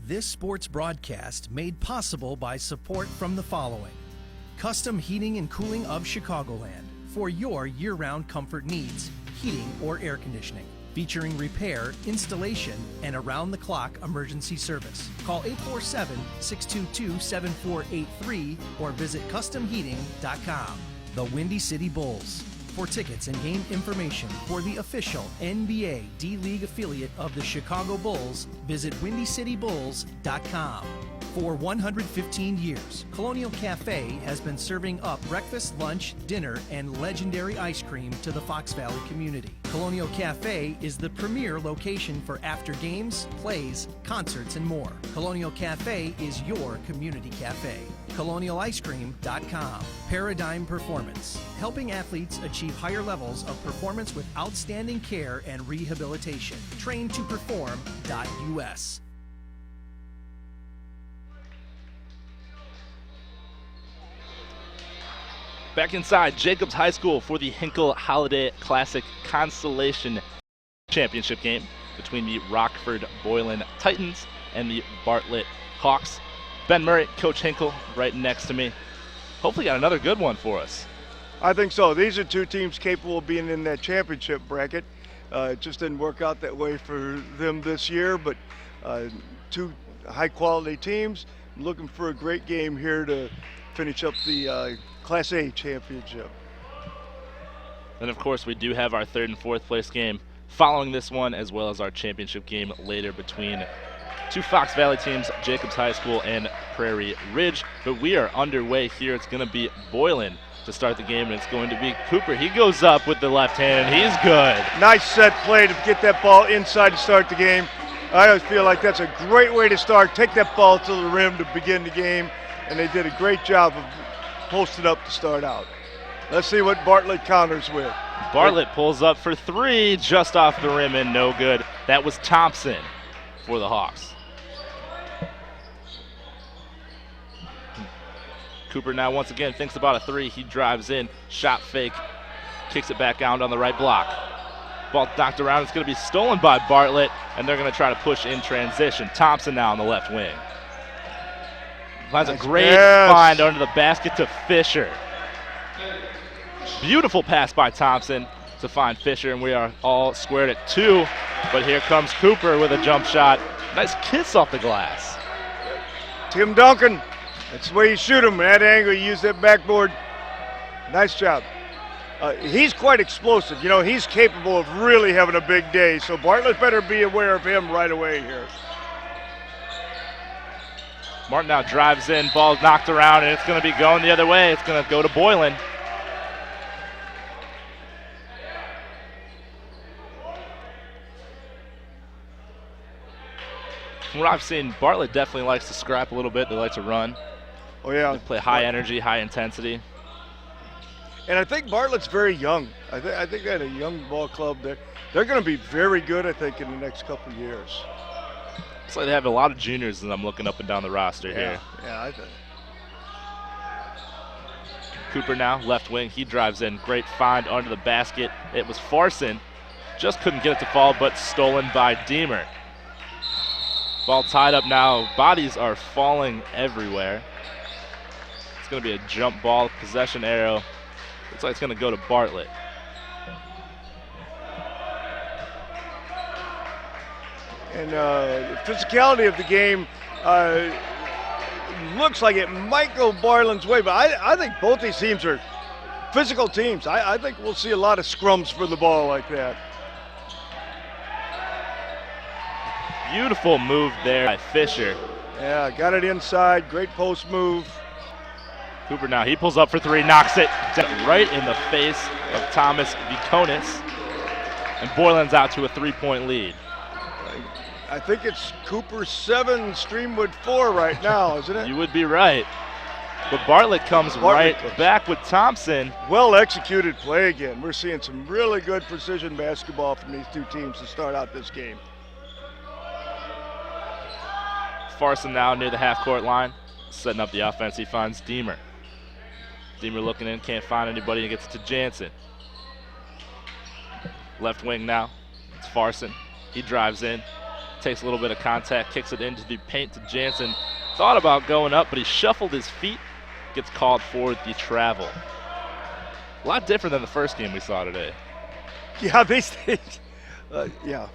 This sports broadcast made possible by support from the following: Custom Heating and Cooling of Chicagoland for your year-round comfort needs, heating or air conditioning, featuring repair, installation, and around-the-clock emergency service. Call 847-622-7483 or visit customheating.com. The Windy City Bulls. For tickets and game information for the official NBA D-League affiliate of the Chicago Bulls, visit windycitybulls.com. For 115 years, Colonial Cafe has been serving up breakfast, lunch, dinner, and legendary ice cream to the Fox Valley community. Colonial Cafe is the premier location for after games, plays, concerts, and more. Colonial Cafe is your community cafe. ColonialIceCream.com. Paradigm Performance, helping athletes achieve higher levels of performance with outstanding care and rehabilitation. TrainToPerform.us. Back inside Jacobs High School for the Hinkle Holiday Classic Constellation Championship game between the Rockford Boylan Titans and the Bartlett Hawks. Ben Murray, Coach Hinkle, right next to me. Hopefully got another good one for us. I think so. These are two teams capable of being in that championship bracket. It just didn't work out that way for them this year, but two high-quality teams. I'm looking for a great game here to finish up the Class A championship. And of course, we do have our third and fourth place game following this one, as well as our championship game later between two Fox Valley teams, Jacobs High School and Prairie Ridge. But we are underway here. It's going to be Boylan to start the game, and it's going to be Cooper. He goes up with the left hand, and he's good. Nice set play to get that ball inside to start the game. I always feel like that's a great way to start. Take that ball to the rim to begin the game, and they did a great job of posted up to start out. Let's see what Bartlett counters with. Bartlett pulls up for three, just off the rim and no good. That was Thompson for the Hawks. Cooper now once again thinks about a three. He drives in, shot fake, kicks it back out on the right block. Ball knocked around. It's going to be stolen by Bartlett, and they're going to try to push in transition. Thompson now on the left wing. Finds a great find under the basket to Fisher. Beautiful pass by Thompson to find Fisher, and we are all squared at two. But here comes Cooper with a jump shot. Nice kiss off the glass. Tim Duncan, that's the way you shoot him. At that angle, you use that backboard. Nice job. He's quite explosive. You know, he's capable of really having a big day, so Bartlett better be aware of him right away here. Martin now drives in, ball knocked around, and it's going to be going the other way. It's going to go to Boylan. From what I've seen, Bartlett definitely likes to scrap a little bit. They like to run. Oh, yeah. They play high energy, high intensity. And I think Bartlett's very young. I think they had a young ball club there. They're going to be very good, I think, in the next couple of years. Looks like they have a lot of juniors as I'm looking up and down the roster here. Yeah, I think. Cooper now, left wing. He drives in. Great find under the basket. It was Farson. Just couldn't get it to fall, but stolen by Deemer. Ball tied up now. Bodies are falling everywhere. It's going to be a jump ball, possession arrow. Looks like it's going to go to Bartlett. And the physicality of the game looks like it might go Boylan's way, but I think both these teams are physical teams. I think we'll see a lot of scrums for the ball like that. Beautiful move there by Fisher. Yeah, got it inside. Great post move. Cooper now, he pulls up for three, knocks it right in the face of Thomas Vikonis. And Boylan's out to a three-point lead. I think it's Cooper 7, Streamwood 4 right now, isn't it? You would be right. But Bartlett comes back with Thompson. Well executed play again. We're seeing some really good precision basketball from these two teams to start out this game. Farson now near the half-court line, setting up the offense. He finds Deemer. Deemer looking in, can't find anybody, and gets it to Jansen. Left wing now, it's Farson. He drives in, takes a little bit of contact, kicks it into the paint to Jansen. Thought about going up, but he shuffled his feet, gets called for the travel. A lot different than the first game we saw today. Yeah, yeah.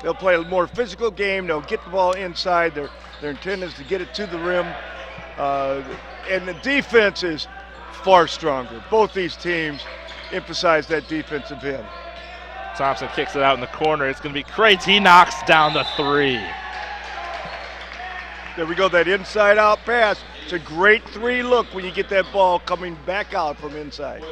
They'll play a more physical game. They'll get the ball inside. Their intent is to get it to the rim. And the defense is far stronger. Both these teams emphasize that defensive end. Thompson kicks it out in the corner. It's going to be Crates. He knocks down the three. There we go, that inside-out pass. It's a great three look when you get that ball coming back out from inside.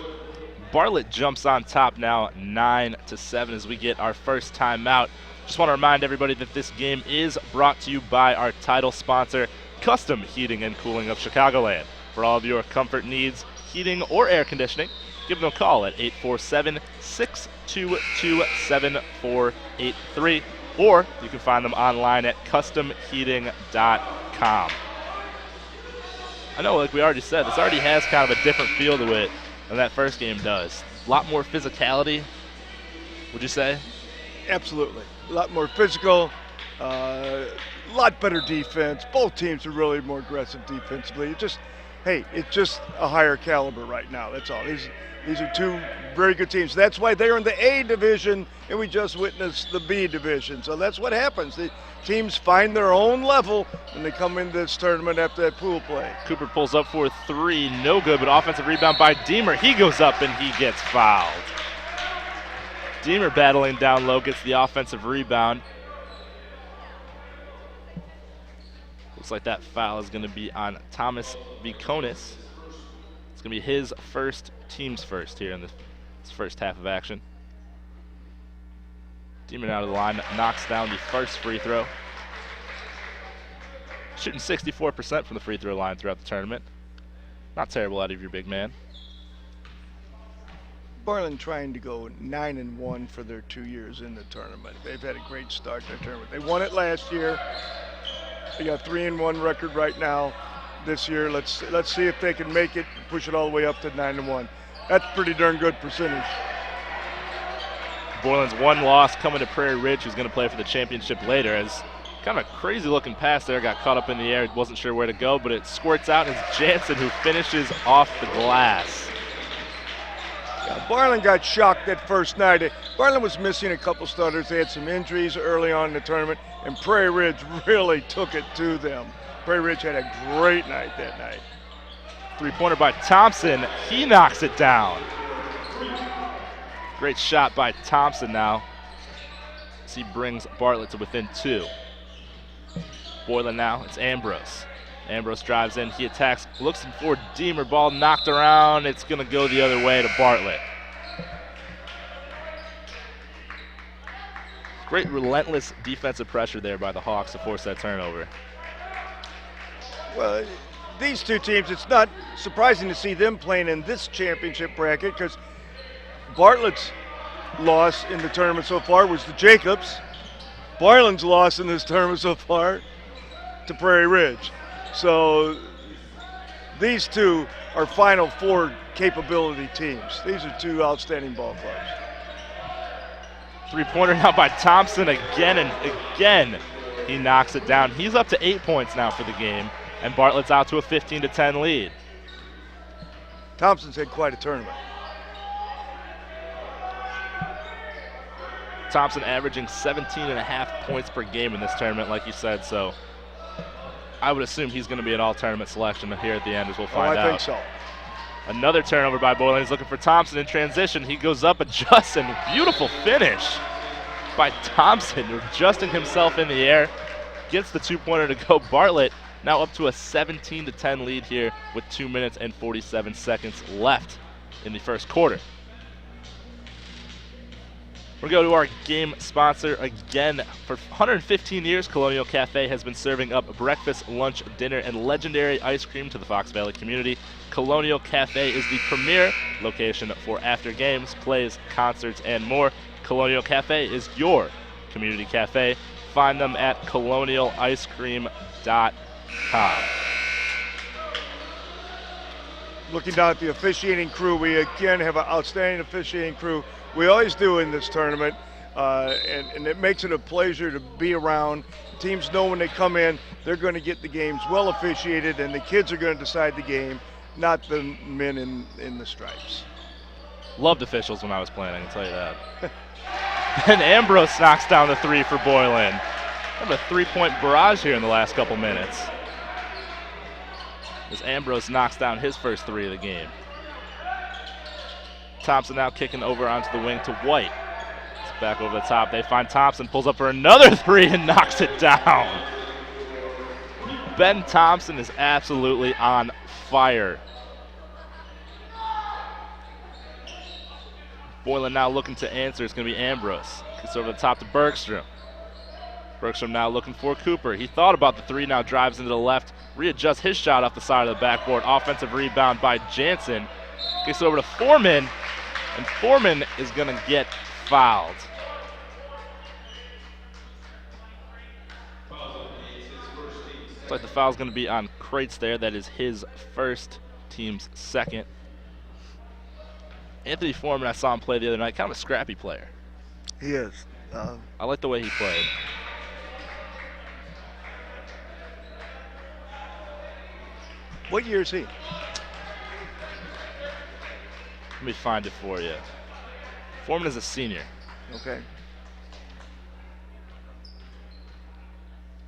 Bartlett jumps on top now 9-7 as we get our first timeout. Just want to remind everybody that this game is brought to you by our title sponsor, Custom Heating and Cooling of Chicagoland. For all of your comfort needs, heating or air conditioning, give them a call at 847-622-7483, or you can find them online at customheating.com. I know, like we already said, this already has kind of a different feel to it than that first game does. A lot more physicality, would you say? Absolutely. A lot more physical, a lot better defense. Both teams are really more aggressive defensively. It's just a higher caliber right now. That's all. These are two very good teams. That's why they're in the A division, and we just witnessed the B division. So that's what happens. The teams find their own level when they come into this tournament after that pool play. Cooper pulls up for three, no good, but offensive rebound by Deemer. He goes up and he gets fouled. Deemer battling down low, gets the offensive rebound. Looks like that foul is going to be on Thomas Viconis. It's going to be his first, team's first here in this first half of action. Deemer out of the line, knocks down the first free throw. Shooting 64% from the free throw line throughout the tournament. Not terrible out of your big man. Boylan trying to go 9-1 for their 2 years in the tournament. They've had a great start to the tournament. They won it last year. They got a 3-1 record right now. This year, let's see if they can make it, push it all the way up to 9-1. That's pretty darn good percentage. Boylan's one loss coming to Prairie Ridge, who's going to play for the championship later. As kind of a crazy looking pass there, got caught up in the air, wasn't sure where to go, but it squirts out, and it's Jansen who finishes off the glass. Yeah, Boylan got shocked that first night. Boylan was missing a couple starters. They had some injuries early on in the tournament, and Prairie Ridge really took it to them. Prairie Ridge had a great night that night. Three-pointer by Thompson. He knocks it down. Great shot by Thompson now as he brings Bartlett to within two. Boylan now, it's Ambrose. Ambrose drives in, he attacks, looks for Deemer, ball knocked around. It's going to go the other way to Bartlett. Great relentless defensive pressure there by the Hawks to force that turnover. Well, these two teams, it's not surprising to see them playing in this championship bracket because Bartlett's loss in the tournament so far was to Jacobs. Boylan's loss in this tournament so far to Prairie Ridge. So these two are Final Four capability teams. These are two outstanding ball clubs. Three-pointer now by Thompson again and again. He knocks it down. He's up to 8 points now for the game, and Bartlett's out to a 15-10 lead. Thompson's had quite a tournament. Thompson averaging 17.5 points per game in this tournament, like you said, so I would assume he's going to be an all-tournament selection here at the end, as we'll find out. I think so. Another turnover by Boylan. He's looking for Thompson in transition. He goes up, adjusts, and beautiful finish by Thompson, adjusting himself in the air. Gets the two-pointer to go. Bartlett now up to a 17-10 lead here with 2 minutes and 47 seconds left in the first quarter. We're going to go to our game sponsor again. For 115 years, Colonial Cafe has been serving up breakfast, lunch, dinner, and legendary ice cream to the Fox Valley community. Colonial Cafe is the premier location for after games, plays, concerts, and more. Colonial Cafe is your community cafe. Find them at colonialicecream.com. Looking down at the officiating crew, we again have an outstanding officiating crew. We always do in this tournament. and it makes it a pleasure to be around. Teams know when they come in, they're going to get the games well officiated, and the kids are going to decide the game, not the men in the stripes. Loved officials when I was playing, I can tell you that. And Ambrose knocks down the three for Boylan. Have a three-point barrage here in the last couple minutes, as Ambrose knocks down his first three of the game. Thompson now kicking over onto the wing to White. It's back over the top. They find Thompson, pulls up for another three and knocks it down. Ben Thompson is absolutely on fire. Boylan now looking to answer. It's going to be Ambrose. Gets over the top to Bergstrom. Bergstrom now looking for Cooper. He thought about the three, now drives into the left, readjusts his shot off the side of the backboard. Offensive rebound by Jansen. Gets over to Foreman, and Foreman is going to get fouled. Looks like the foul's going to be on Kreitz there. That is his first, team's second. Anthony Foreman, I saw him play the other night, kind of a scrappy player. He is. I like the way he played. What year is he? Let me find it for you. Foreman is a senior. Okay.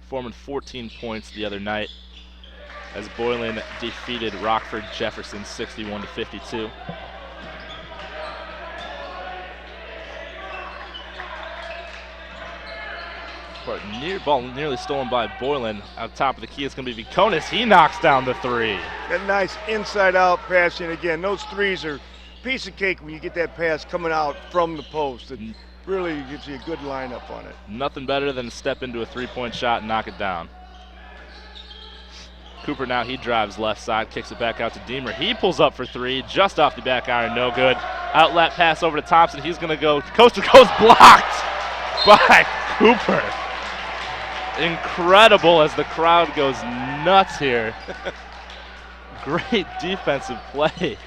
Foreman 14 points the other night as Boylan defeated Rockford Jefferson 61-52. Ball nearly stolen by Boylan. Out top of the key, it's going to be Viconis. He knocks down the three. That nice inside-out passing again. Those threes are piece of cake when you get that pass coming out from the post. It really gives you a good lineup on it. Nothing better than to step into a three-point shot and knock it down. Cooper now, he drives left side, kicks it back out to Deemer. He pulls up for three, just off the back iron, no good. Outlet pass over to Thompson. He's going to go coast to coast, blocked by Cooper. Incredible as the crowd goes nuts here. Great defensive play.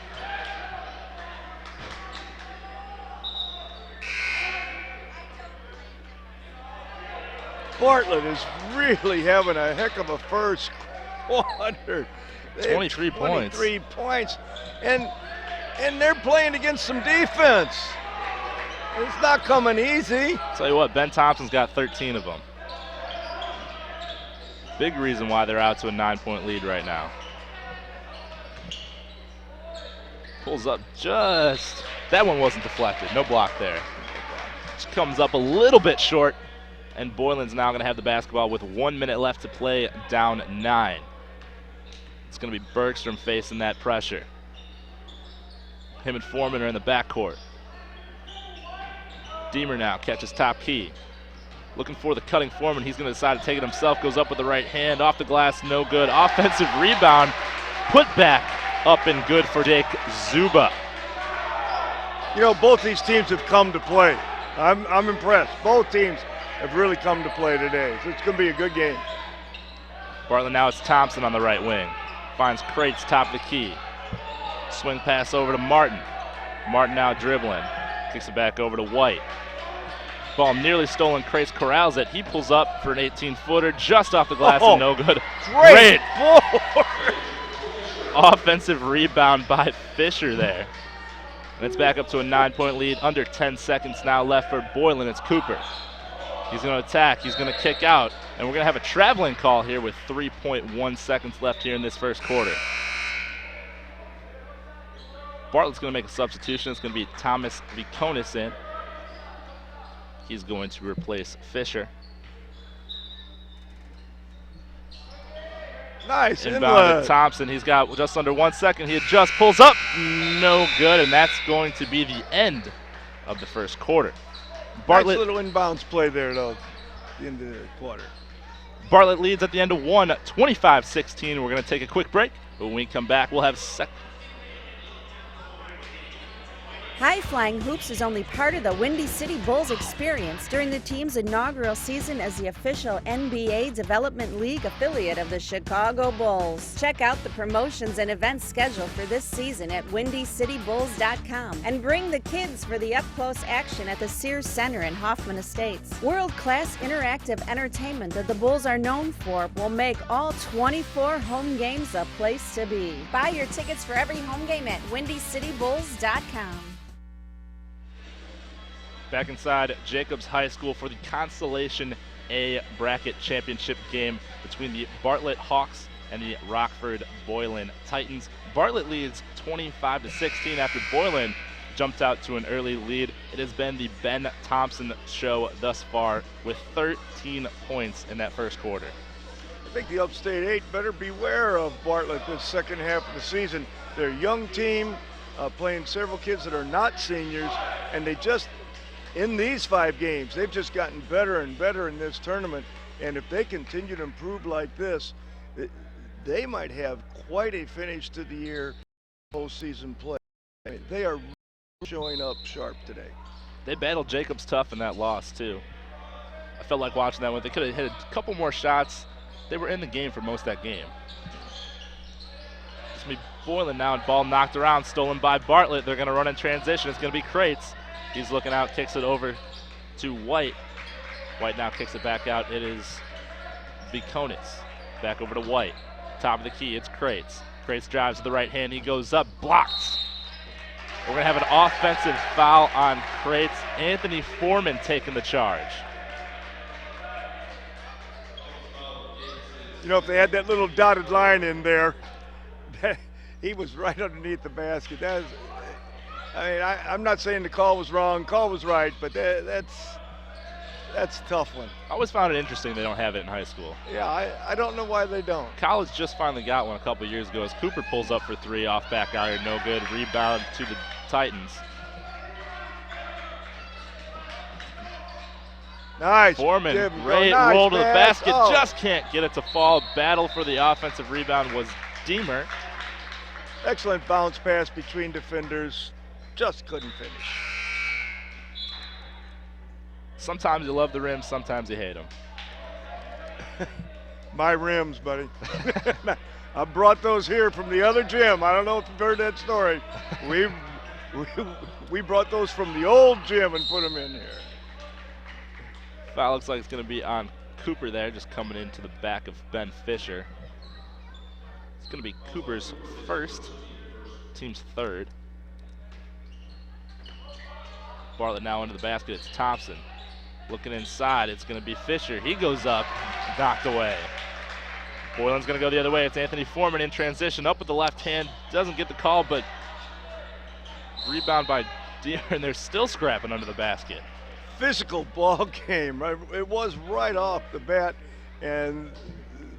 Bartlett is really having a heck of a first quarter. 23 points. 23 points. And they're playing against some defense. It's not coming easy. Tell you what, Ben Thompson's got 13 of them. Big reason why they're out to a 9-point lead right now. Pulls up just, that one wasn't deflected, no block there. Just comes up a little bit short, and Boylan's now gonna have the basketball with 1 minute left to play, down 9. It's gonna be Bergstrom facing that pressure. Him and Foreman are in the backcourt. Deemer now catches top key. Looking for the cutting Foreman. He's going to decide to take it himself. Goes up with the right hand. Off the glass, no good. Offensive rebound. Put back up and good for Jake Zuba. You know, both these teams have come to play. I'm impressed. Both teams have really come to play today. So it's going to be a good game. Bartlett now, it's Thompson on the right wing. Finds Kreitz top of the key. Swing pass over to Martin. Martin now dribbling. Kicks it back over to White. Ball nearly stolen. Kreitz corrals it. He pulls up for an 18-footer just off the glass and no good. Great board. Offensive rebound by Fisher there. And it's back up to a 9-point lead. Under 10 seconds now left for Boylan. It's Cooper. He's going to attack. He's going to kick out. And we're going to have a traveling call here with 3.1 seconds left here in this first quarter. Bartlett's going to make a substitution. It's going to be Thomas Viconis in. He's going to replace Fisher. Nice inbound to Thompson. He's got just under 1 second. He just pulls up. No good, and that's going to be the end of the first quarter. Bartlett, nice little inbounds play there, though, at the end of the quarter. Bartlett leads at the end of one, 25-16. We're going to take a quick break. But when we come back, we'll have High Flying Hoops is only part of the Windy City Bulls experience during the team's inaugural season as the official NBA Development League affiliate of the Chicago Bulls. Check out the promotions and events schedule for this season at windycitybulls.com and bring the kids for the up-close action at the Sears Center in Hoffman Estates. World-class interactive entertainment that the Bulls are known for will make all 24 home games a place to be. Buy your tickets for every home game at windycitybulls.com. Back inside Jacobs High School for the Constellation A bracket championship game between the Bartlett Hawks and the Rockford Boylan Titans. Bartlett leads 25-16 after Boylan jumped out to an early lead. It has been the Ben Thompson show thus far with 13 points in that first quarter. I think the Upstate 8 better beware of Bartlett this second half of the season. They're a young team playing several kids that are not seniors, and they just, in these 5 games, they've just gotten better and better in this tournament. And if they continue to improve like this, they might have quite a finish to the year postseason play. I mean, they are showing up sharp today. They battled Jacobs tough in that loss, too. I felt like watching that one. They could have hit a couple more shots. They were in the game for most of that game. It's going to be Boylan now, and ball knocked around, stolen by Bartlett. They're going to run in transition. It's going to be Crates. He's looking out, kicks it over to White. White now kicks it back out. It is Bekonitz. Back over to White. Top of the key, it's Crates. Crates drives to the right hand. He goes up, blocked. We're going to have an offensive foul on Crates. Anthony Foreman taking the charge. You know, if they had that little dotted line in there, he was right underneath the basket. I'm not saying the call was wrong. Call was right, but that's a tough one. I always found it interesting they don't have it in high school. Yeah, I don't know why they don't. College just finally got one a couple years ago as Cooper pulls up for 3 off back iron, no good. Rebound to the Titans. Nice. Foreman, nice roll to the pass. basket, just can't get it to fall. Battle for the offensive rebound was Deemer. Excellent bounce pass between defenders. Just couldn't finish. Sometimes you love the rims, sometimes you hate them. My rims, buddy. I brought those here from the other gym. I don't know if you've heard that story. We brought those from the old gym and put them in here. Foul looks like it's going to be on Cooper there, just coming into the back of Ben Fisher. It's going to be Cooper's first, team's third. Bartlett now into the basket, it's Thompson. Looking inside, it's going to be Fisher. He goes up, knocked away. Boylan's going to go the other way. It's Anthony Foreman in transition, up with the left hand. Doesn't get the call, but rebound by Deer, and they're still scrapping under the basket. Physical ball game. It was right off the bat, and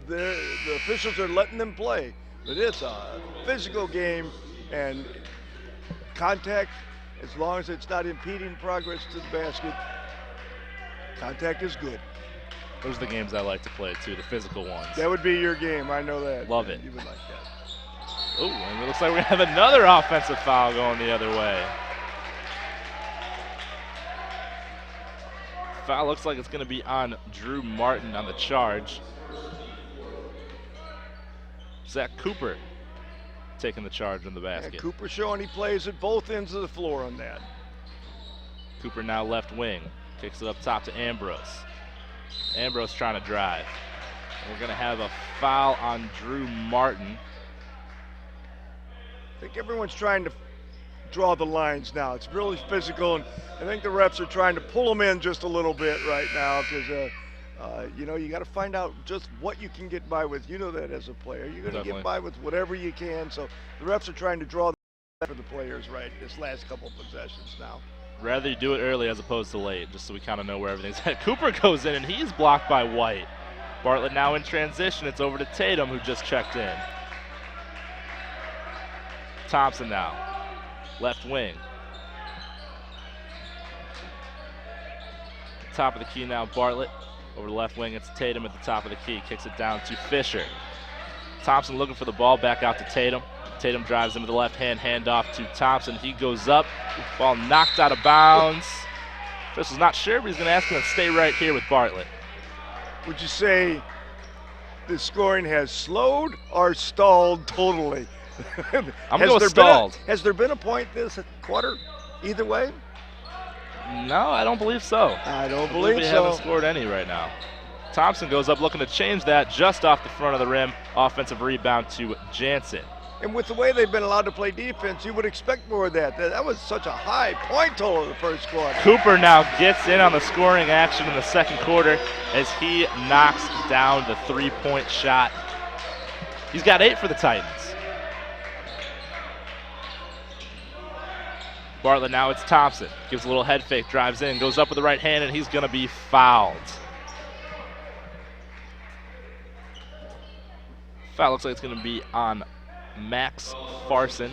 the officials are letting them play. But it's a physical game, and contact, as long as it's not impeding progress to the basket, contact is good. Those are the games I like to play too, the physical ones. That would be your game, I know that. Love it. You would like that. Oh, and it looks like we're going to have another offensive foul going the other way. Foul looks like it's going to be on Drew Martin on the charge. Zach Cooper taking the charge on the basket. Yeah, Cooper showing he plays at both ends of the floor on that. Cooper now left wing. Kicks it up top to Ambrose. Ambrose trying to drive. And we're going to have a foul on Drew Martin. I think everyone's trying to draw the lines now. It's really physical, and I think the refs are trying to pull them in just a little bit right now because, you know, you got to find out just what you can get by with. You know that as a player. You're going to get by with whatever you can, so the refs are trying to draw for the players right this last couple of possessions now. Rather you do it early as opposed to late, just so we kind of know where everything's at. Cooper goes in, and he's blocked by White. Bartlett now in transition. It's over to Tatum, who just checked in. Thompson now, left wing. Top of the key now, Bartlett. Over the left wing, it's Tatum at the top of the key. Kicks it down to Fisher. Thompson looking for the ball, back out to Tatum. Tatum drives into the left-hand handoff to Thompson. He goes up, ball knocked out of bounds. Official's not sure, but he's going to ask him to stay right here with Bartlett. Would you say the scoring has slowed or stalled totally? I'm going with stalled. Has there been a point this quarter either way? No, I don't believe so. I don't believe we so. haven't scored any right now. Thompson goes up looking to change that just off the front of the rim. Offensive rebound to Jansen. And with the way they've been allowed to play defense, you would expect more of that. That was such a high point total in the first quarter. Cooper now gets in on the scoring action in the second quarter as he knocks down the three-point shot. He's got 8 for the Titans. Bartlett now, it's Thompson. Gives a little head fake, drives in, goes up with the right hand, and he's going to be fouled. Foul looks like it's going to be on Max Farson.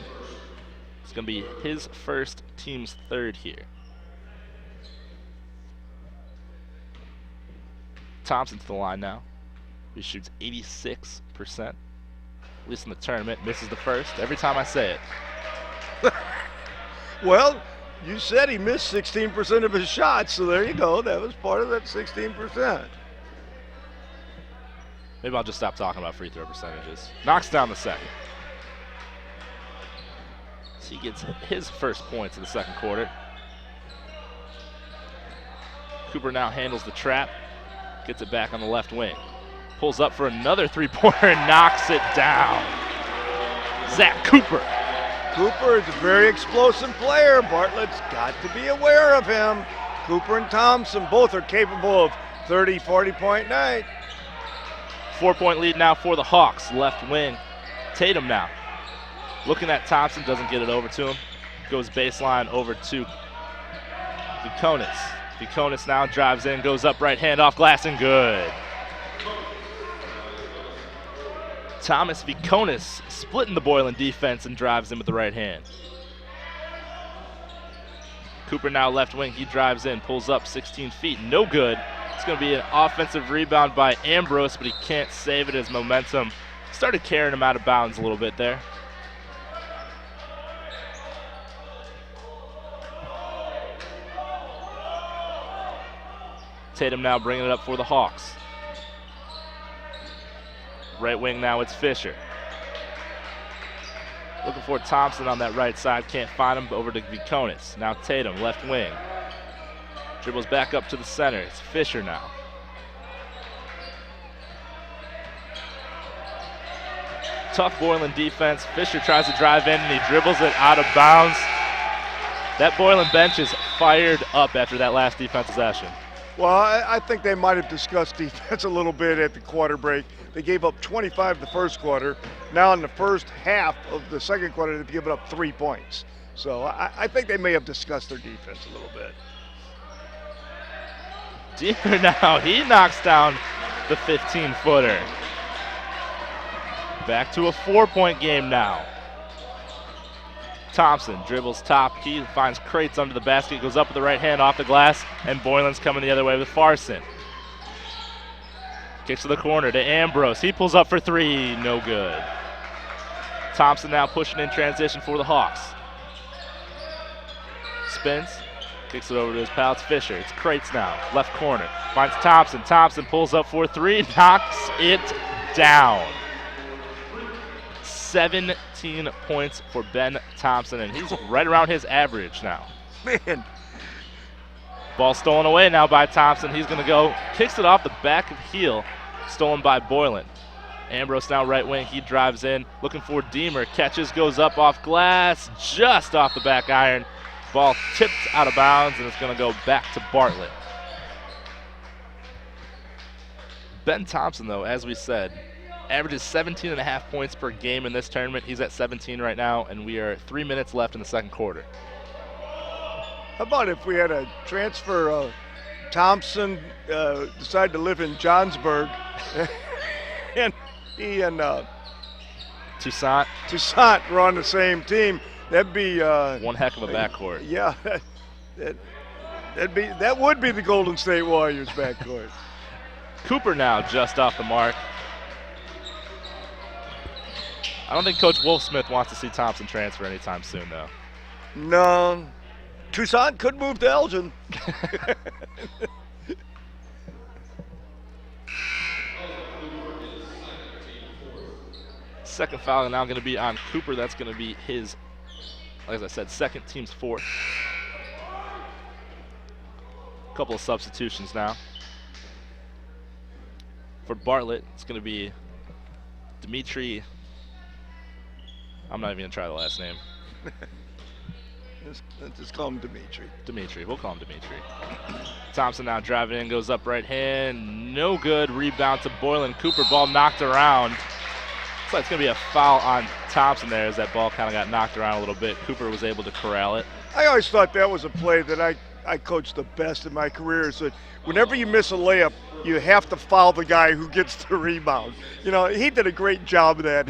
It's going to be his first, team's third here. Thompson to the line now. He shoots 86%, at least in the tournament. Misses the first every time I say it. Well, you said he missed 16% of his shots, so there you go. That was part of that 16%. Maybe I'll just stop talking about free throw percentages. Knocks down the second. So he gets his first points in the second quarter. Cooper now handles the trap. Gets it back on the left wing. Pulls up for another three-pointer and knocks it down. Zach Cooper. Cooper is a very explosive player. Bartlett's got to be aware of him. Cooper and Thompson both are capable of 30, 40-point night. 4-point lead now for the Hawks. Left wing. Tatum now. Looking at Thompson, doesn't get it over to him. Goes baseline over to Viconis. Viconis now drives in, goes up right hand off glass and good. Thomas Viconis splitting the Boylan defense and drives in with the right hand. Cooper now left wing, he drives in, pulls up 16 feet, no good. It's going to be an offensive rebound by Ambrose, but he can't save it as momentum started carrying him out of bounds a little bit there. Tatum now bringing it up for the Hawks. Right wing now, it's Fisher. Looking for Thompson on that right side, can't find him, over to Viconis. Now Tatum, left wing. Dribbles back up to the center, it's Fisher now. Tough Boylan defense. Fisher tries to drive in and he dribbles it out of bounds. That Boylan bench is fired up after that last defensive possession. Well, I think they might have discussed defense a little bit at the quarter break. They gave up 25 the first quarter. Now in the first half of the second quarter, they've given up 3 points. So I think they may have discussed their defense a little bit. Deeper now, he knocks down the 15-footer. Back to a 4-point game now. Thompson dribbles top, he finds Crates under the basket, goes up with the right hand off the glass, and Boylan's coming the other way with Farson. Kicks to the corner to Ambrose, he pulls up for three, no good. Thompson now pushing in transition for the Hawks. Spins, kicks it over to his pal, it's Fisher, it's Crates now, left corner, finds Thompson, Thompson pulls up for three, knocks it down. 17 points for Ben Thompson, and he's right around his average now. Man. Ball stolen away now by Thompson. He's going to go, kicks it off the back of heel, stolen by Boylan. Ambrose now right wing, he drives in, looking for Deemer, catches, goes up off glass, just off the back iron. Ball tipped out of bounds, and it's going to go back to Bartlett. Ben Thompson, though, as we said, averages 17.5 points per game in this tournament. He's at 17 right now, and we are 3 minutes left in the second quarter. How about if we had a transfer, Thompson decided to live in Johnsburg, and he and Toussaint were on the same team. That'd be one heck of a backcourt. Yeah, that would be the Golden State Warriors backcourt. Cooper now just off the mark. I don't think Coach Wolfsmith wants to see Thompson transfer anytime soon, though. No. Toussaint could move to Elgin. Second foul now going to be on Cooper. That's going to be his, like I said, second, team's fourth. A couple of substitutions now. For Bartlett, it's going to be Dimitri. I'm not even going to try the last name. Just call him Dimitri. Dimitri. We'll call him Dimitri. Thompson now driving in, goes up right hand. No good. Rebound to Boylan. Cooper, ball knocked around. Looks like it's going to be a foul on Thompson there as that ball kind of got knocked around a little bit. Cooper was able to corral it. I always thought that was a play that I coached the best in my career, is that whenever you miss a layup, you have to foul the guy who gets the rebound. You know, he did a great job of that.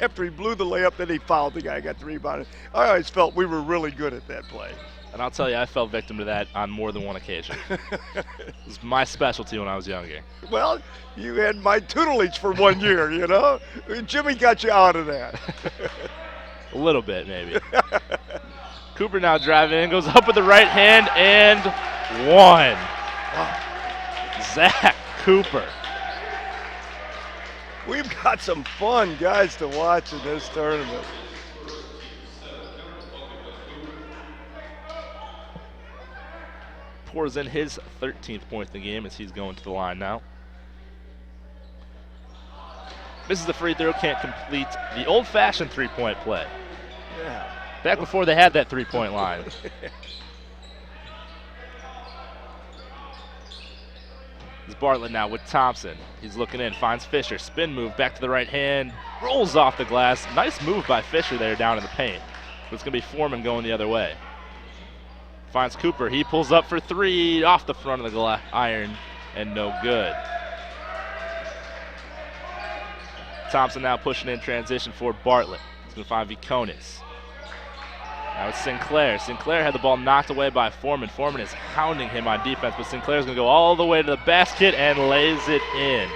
After he blew the layup, then he fouled the guy who got the rebound. I always felt we were really good at that play. And I'll tell you, I fell victim to that on more than one occasion. It was my specialty when I was younger. Well, you had my tutelage for 1 year, you know? Jimmy got you out of that. A little bit, maybe. Cooper now driving in, goes up with the right hand, and one. Zach Cooper. We've got some fun guys to watch in this tournament. Pours in his 13th point of the game as he's going to the line now. Misses the free throw, can't complete the old-fashioned three-point play. Yeah. Back before they had that three-point line. It's Bartlett now with Thompson. He's looking in, finds Fisher. Spin move, back to the right hand. Rolls off the glass. Nice move by Fisher there down in the paint. But it's going to be Foreman going the other way. Finds Cooper. He pulls up for three off the front of the iron, and no good. Thompson now pushing in transition for Bartlett. He's going to find Viconis. Now it's Sinclair. Sinclair had the ball knocked away by Foreman. Foreman is hounding him on defense, but Sinclair's going to go all the way to the basket and lays it in.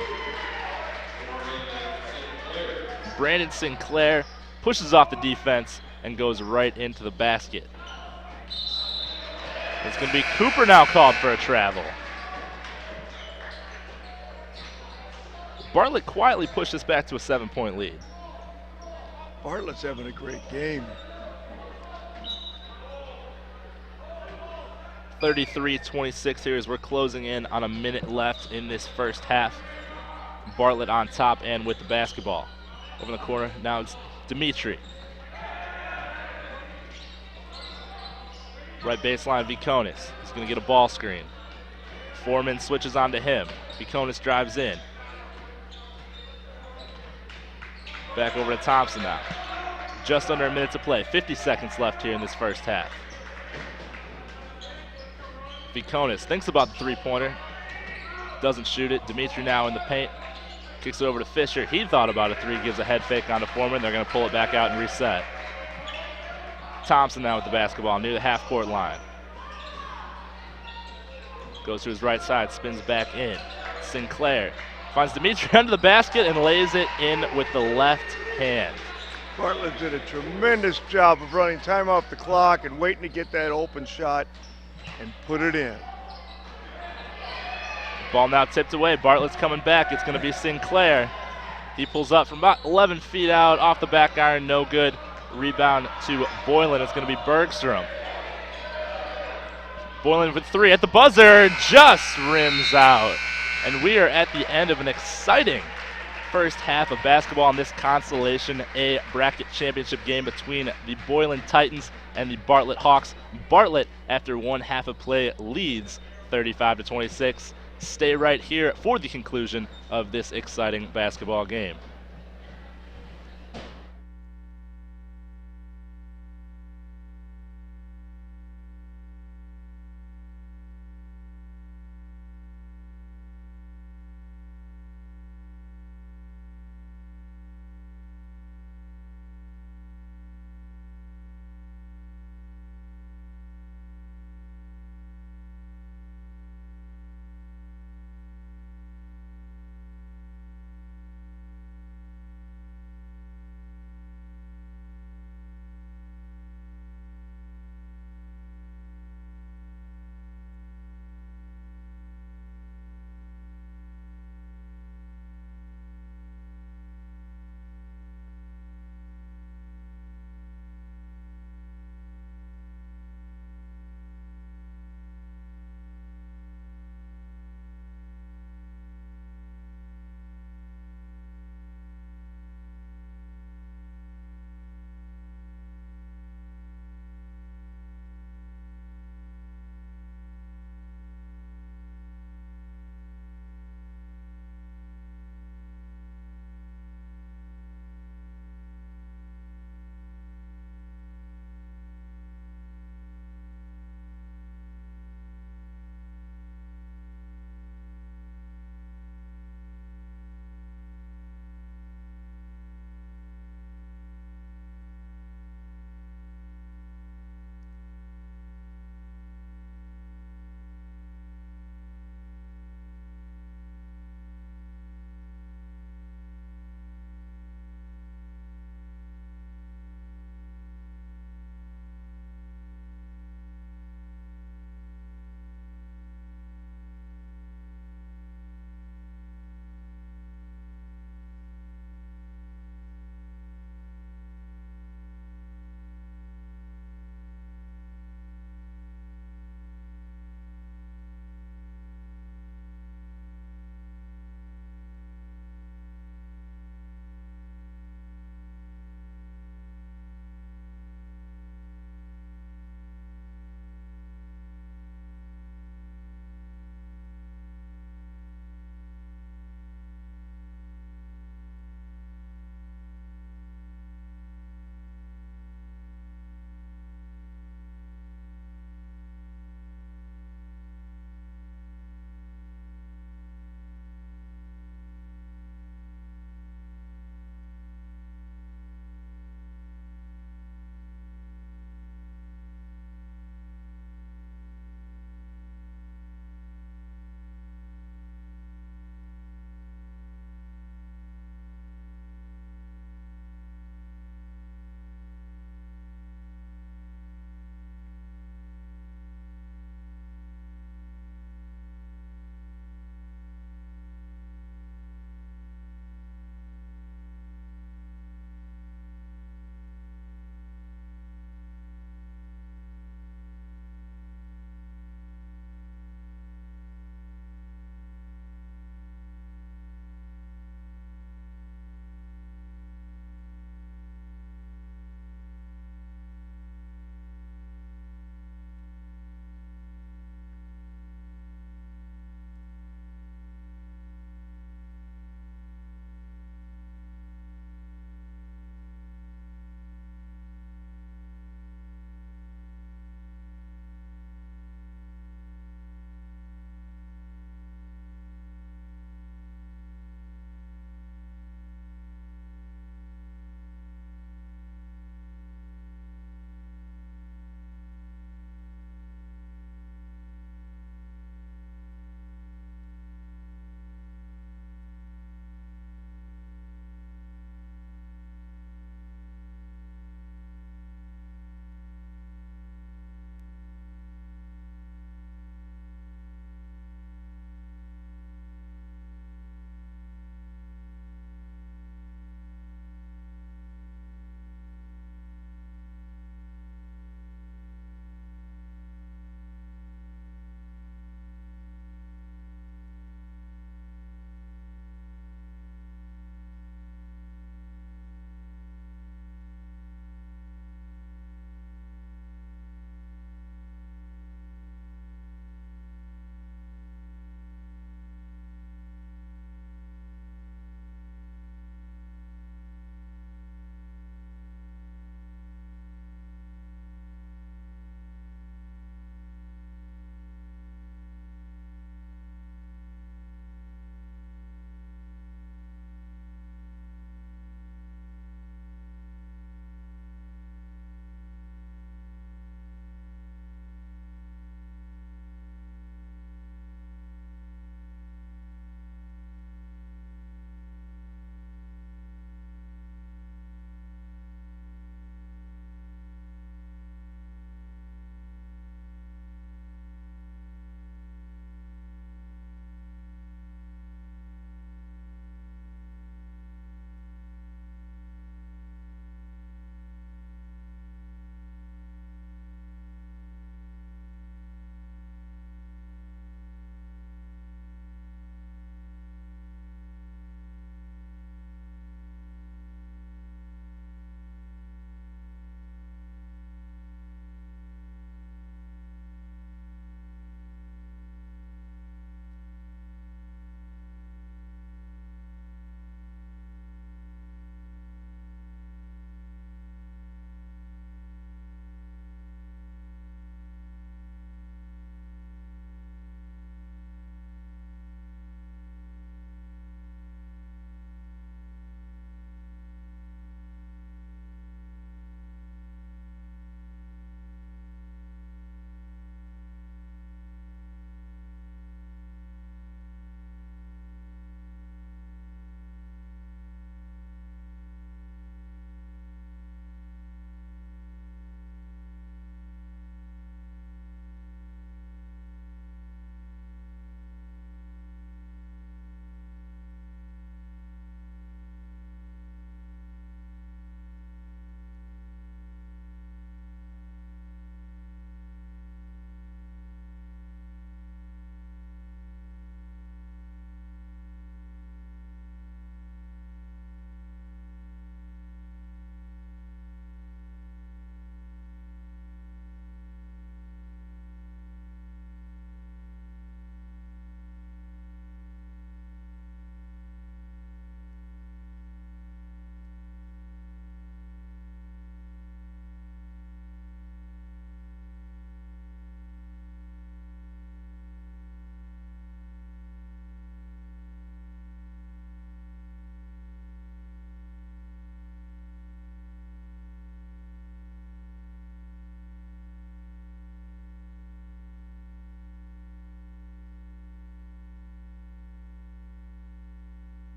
Brandon Sinclair pushes off the defense and goes right into the basket. It's going to be Cooper now called for a travel. Bartlett quietly pushed this back to a 7-point lead. Bartlett's having a great game. 33-26 here as we're closing in on a minute left in this first half. Bartlett on top and with the basketball. Over in the corner, now it's Dimitri. Right baseline, Viconis. He's going to get a ball screen. Foreman switches on to him. Viconis drives in. Back over to Thompson now. Just under a minute to play. 50 seconds left here in this first half. Viconis thinks about the three-pointer. Doesn't shoot it. Dimitri now in the paint. Kicks it over to Fisher. He thought about a three. Gives a head fake onto Foreman. They're going to pull it back out and reset. Thompson now with the basketball near the half-court line. Goes to his right side. Spins back in. Sinclair finds Dimitri under the basket and lays it in with the left hand. Bartlett did a tremendous job of running time off the clock and waiting to get that open shot and put it in. Ball now tipped away. Bartlett's coming back. It's going to be Sinclair. He pulls up from about 11 feet out off the back iron. No good. Rebound to Boylan. It's going to be Bergstrom. Boylan with three at the buzzer. Just rims out. And we are at the end of an exciting first half of basketball in this Constellation A bracket championship game between the Boylan Titans and the Bartlett Hawks. Bartlett, after one half of play, leads 35-26. Stay right here for the conclusion of this exciting basketball game.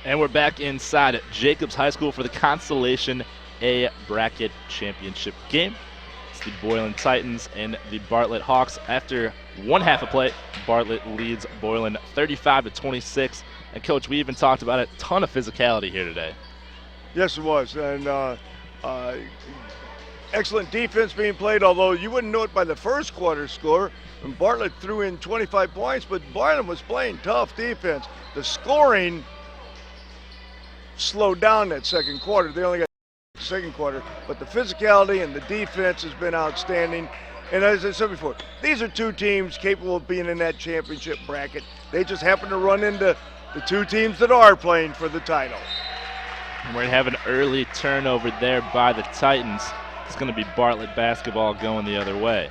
And we're back inside Jacobs High School for the Constellation A Bracket Championship game. It's the Boylan Titans and the Bartlett Hawks. After one half of play, Bartlett leads Boylan 35-26. And Coach, we even talked about a ton of physicality here today. Yes, it was. And excellent defense being played, although you wouldn't know it by the first quarter score. And Bartlett threw in 25 points, but Boylan was playing tough defense. The scoring slowed down that second quarter. They only got the second quarter, but the physicality and the defense has been outstanding. And as I said before, these are two teams capable of being in that championship bracket. They just happen to run into the two teams that are playing for the title. And we're going to have an early turnover there by the Titans. It's going to be Bartlett basketball going the other way.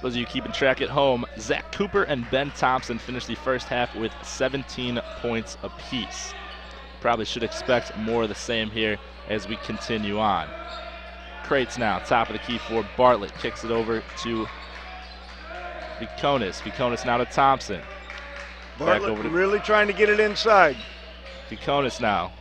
Those of you keeping track at home, Zach Cooper and Ben Thompson finished the first half with 17 points apiece. Probably should expect more of the same here as we continue on. Crates now, top of the key for Bartlett. Kicks it over to Viconis. Viconis now to Thompson. Bartlett really trying to get it inside. Viconis now.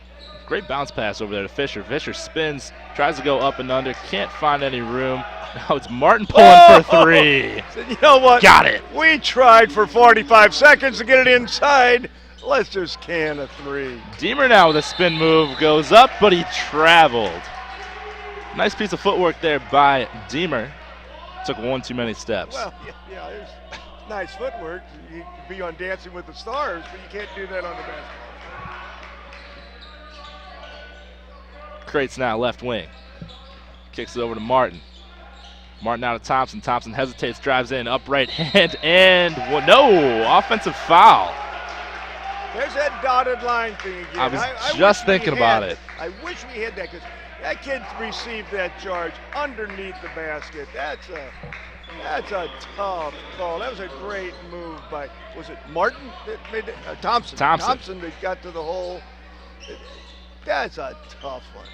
Great bounce pass over there to Fisher. Fisher spins, tries to go up and under, can't find any room. Now it's Martin pulling for three. You know what? Got it. We tried for 45 seconds to get it inside. Let's just can a three. Deemer now with a spin move, goes up, but he traveled. Nice piece of footwork there by Deemer. Took one too many steps. Well, yeah, there's nice footwork. You can be on Dancing with the Stars, but you can't do that on the basketball. Crates now left wing. Kicks it over to Martin. Martin out to Thompson. Thompson hesitates, drives in, up right hand, and no, offensive foul. There's that dotted line thing again. I was just thinking about it. I wish we had that, because that kid received that charge underneath the basket. That's a tough call. That was a great move by, was it Martin that made it? Thompson. Thompson that got to the hole. That's a tough one.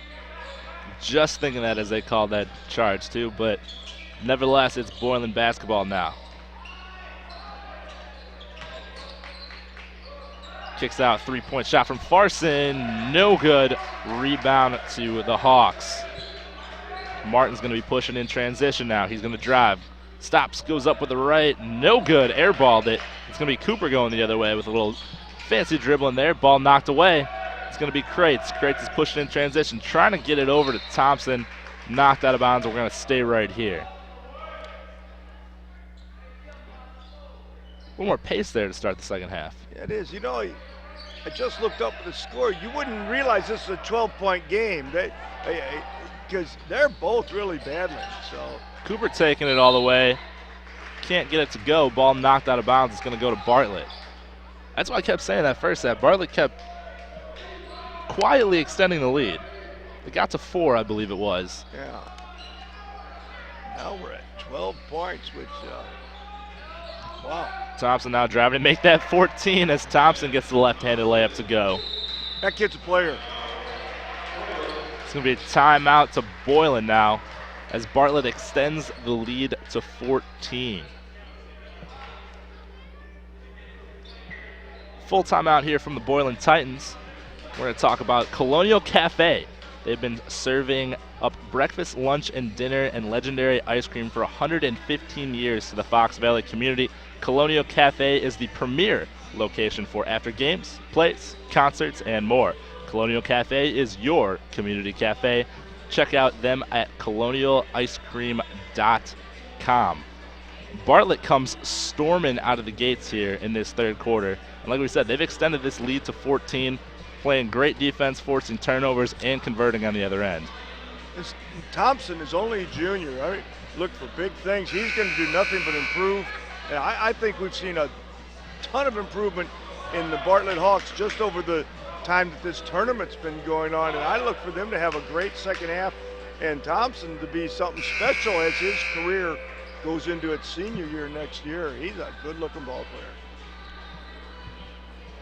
Just thinking that as they called that charge too, but nevertheless, it's Boylan basketball now. Kicks out, three-point shot from Farson, no good. Rebound to the Hawks. Martin's going to be pushing in transition now. He's going to drive, stops, goes up with the right, no good. Airballed it. It's going to be Cooper going the other way with a little fancy dribbling there. Ball knocked away. It's going to be Crates. Crates is pushing in transition, trying to get it over to Thompson. Knocked out of bounds. We're going to stay right here. A little more pace there to start the second half. Yeah, it is. You know, I just looked up at the score. You wouldn't realize this is a 12-point game because they're both really battling. So Cooper taking it all the way. Can't get it to go. Ball knocked out of bounds. It's going to go to Bartlett. That's why I kept saying that first half. Bartlett kept quietly extending the lead. It got to 4, I believe it was. Yeah. Now we're at 12 points, which, wow. Thompson now driving to make that 14 as Thompson gets the left-handed layup to go. That kid's a player. It's going to be a timeout to Boylan now as Bartlett extends the lead to 14. Full timeout here from the Boylan Titans. We're going to talk about Colonial Cafe. They've been serving up breakfast, lunch, and dinner and legendary ice cream for 115 years to the Fox Valley community. Colonial Cafe is the premier location for after games, plays, concerts, and more. Colonial Cafe is your community cafe. Check out them at colonialicecream.com. Bartlett comes storming out of the gates here in this third quarter. And like we said, they've extended this lead to 14. Playing great defense, forcing turnovers, and converting on the other end. Thompson is only a junior. I mean, look for big things. He's going to do nothing but improve. And I think we've seen a ton of improvement in the Bartlett Hawks just over the time that this tournament's been going on. And I look for them to have a great second half and Thompson to be something special as his career goes into its senior year next year. He's a good-looking ball player.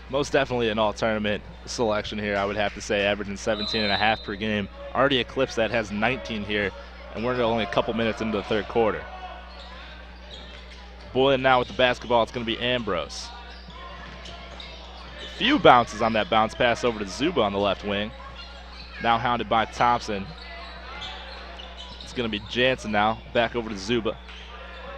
Most definitely an all-tournament selection here, I would have to say, averaging 17.5 per game. Already eclipsed that, has 19 here, and we're only a couple minutes into the third quarter. Boylan now with the basketball. It's going to be Ambrose. A few bounces on that bounce pass over to Zuba on the left wing. Now hounded by Thompson. It's going to be Jansen now. Back over to Zuba.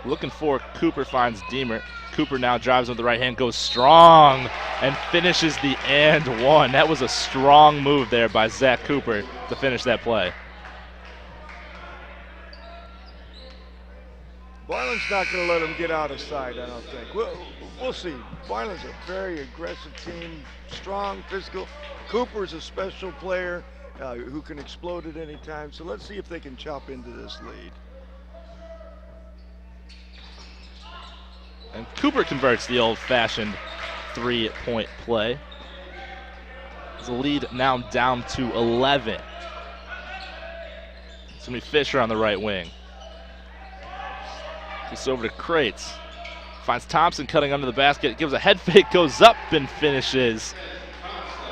Looking for Cooper, finds Deemer. Cooper now drives with the right hand, goes strong, and finishes the and one. That was a strong move there by Zach Cooper to finish that play. Boylan's not going to let him get out of sight, I don't think. We'll see. Boylan's a very aggressive team, strong, physical. Cooper's a special player who can explode at any time. So let's see if they can chop into this lead. And Cooper converts the old-fashioned three-point play. The lead now down to 11. It's going to be Fisher on the right wing. Gets over to Crates. Finds Thompson cutting under the basket. Gives a head fake, goes up and finishes.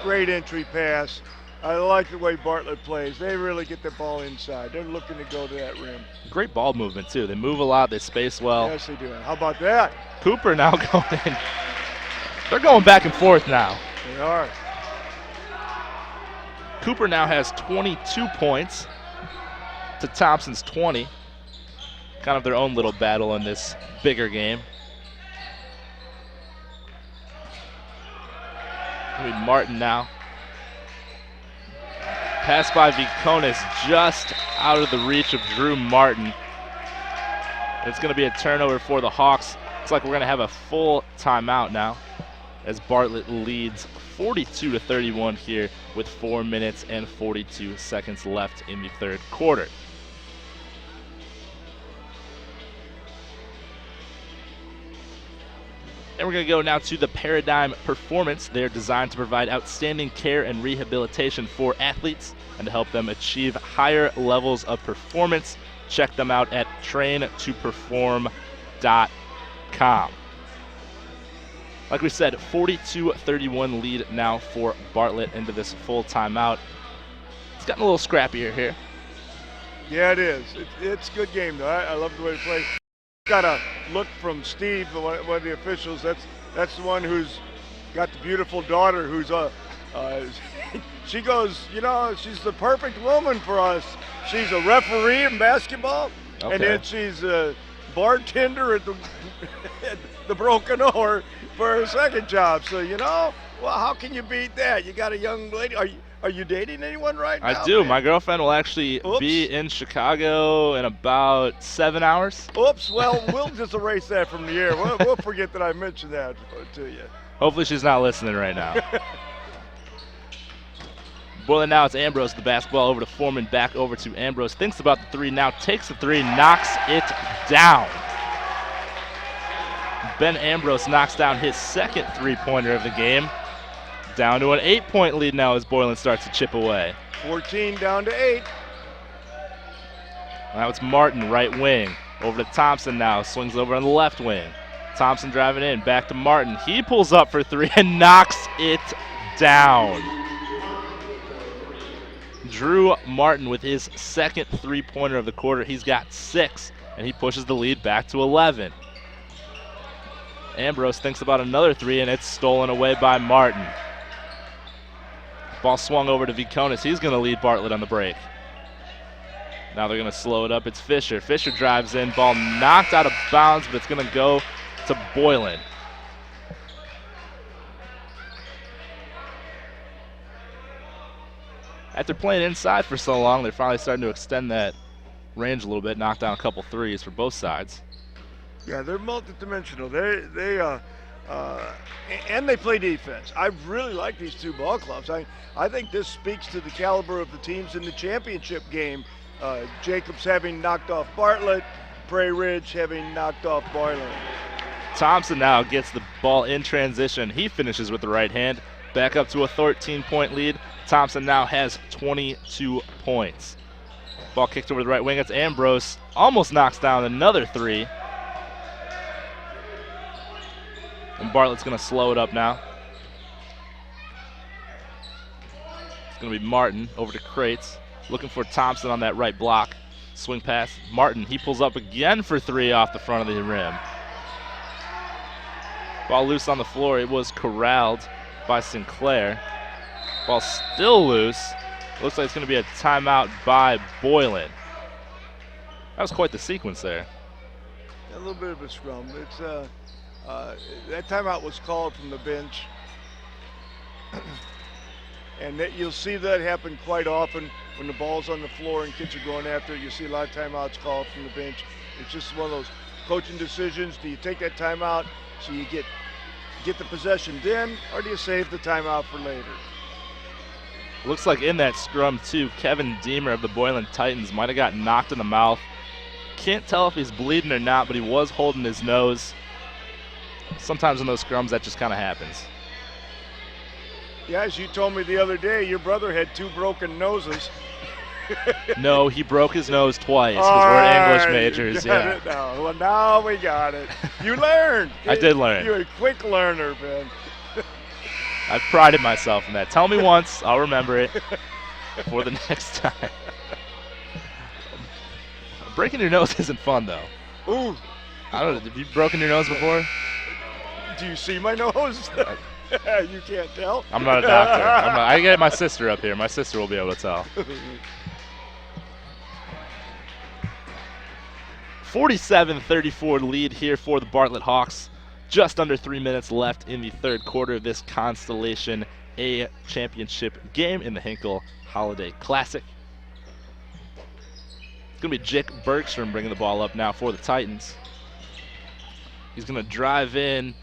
Great entry pass. I like the way Bartlett plays. They really get the ball inside. They're looking to go to that rim. Great ball movement, too. They move a lot. They space well. Yes, they do. How about that? Cooper now going in. They're going back and forth now. They are. Cooper now has 22 points to Thompson's 20. Kind of their own little battle in this bigger game. We need Martin now. Pass by Viconis, just out of the reach of Drew Martin. It's going to be a turnover for the Hawks. Looks like we're going to have a full timeout now as Bartlett leads 42-31 here with 4 minutes and 42 seconds left in the third quarter. And we're going to go now to the Paradigm Performance. They're designed to provide outstanding care and rehabilitation for athletes and to help them achieve higher levels of performance. Check them out at traintoperform.com. Like we said, 42-31 lead now for Bartlett into this full timeout. It's gotten a little scrappier here. Yeah, it is. It's a good game, though. I love the way they play. Got a look from Steve, one of the officials. That's the one who's got the beautiful daughter who's she goes, you know, she's the perfect woman for us. She's a referee in basketball, okay. And then she's a bartender at the Broken Oar for her second job. So, you know, well, how can you beat that? You got a young lady. Are you dating anyone right now? I do. Man? My girlfriend will actually be in Chicago in about 7 hours. Oops. Well, we'll just erase that from the air. We'll forget that I mentioned that to you. Hopefully she's not listening right now. Boylan now, it's Ambrose, the basketball over to Foreman, back over to Ambrose. Thinks about the three, now takes the three, knocks it down. Ben Ambrose knocks down his second three-pointer of the game. Down to an 8-point lead now as Boylan starts to chip away. 14 down to 8. Now it's Martin, right wing. Over to Thompson now, swings over on the left wing. Thompson driving in, back to Martin. He pulls up for three and knocks it down. Drew Martin with his second three-pointer of the quarter. He's got 6, and he pushes the lead back to 11. Ambrose thinks about another three, and it's stolen away by Martin. Ball swung over to Viconis. He's going to lead Bartlett on the break. Now they're going to slow it up. It's Fisher. Fisher drives in. Ball knocked out of bounds, but it's going to go to Boylan. After playing inside for so long, they're finally starting to extend that range a little bit, knock down a couple threes for both sides. Yeah, they're multidimensional. And they play defense. I really like these two ball clubs. I think this speaks to the caliber of the teams in the championship game. Jacobs having knocked off Bartlett, Prairie Ridge having knocked off Boylan. Thompson now gets the ball in transition. He finishes with the right hand. Back up to a 13-point lead. Thompson now has 22 points. Ball kicked over the right wing. It's Ambrose. Almost knocks down another three. And Bartlett's going to slow it up now. It's going to be Martin over to Crates. Looking for Thompson on that right block. Swing pass. Martin, he pulls up again for three off the front of the rim. Ball loose on the floor. It was corralled by Sinclair. Ball still loose. Looks like it's going to be a timeout by Boylan. That was quite the sequence there. A little bit of a scrum. It's that timeout was called from the bench. And that you'll see that happen quite often when the ball's on the floor and kids are going after it. You see a lot of timeouts called from the bench. It's just one of those coaching decisions. Do you take that timeout so you get the possession then, or do you save the timeout for later? Looks like in that scrum too, Kevin Deemer of the Boylan Titans might have got knocked in the mouth. Can't tell if he's bleeding or not, but he was holding his nose. Sometimes in those scrums that just kind of happens. Yeah, as you told me the other day, your brother had 2 broken noses. No, he broke his nose twice because we're English majors. Got it now. Well, now we got it. You learned. I did learn. You're a quick learner, Ben. I've prided myself in that. Tell me once, I'll remember it for the next time. Breaking your nose isn't fun, though. Ooh. I don't know. Have you broken your nose before? Do you see my nose? You can't tell. I'm not a doctor. I get my sister up here. My sister will be able to tell. 47-34 lead here for the Bartlett Hawks. Just under 3 minutes left in the third quarter of this Constellation A championship game in the Hinkle Holiday Classic. It's going to be Jake Bergstrom bringing the ball up now for the Titans. He's going to drive in.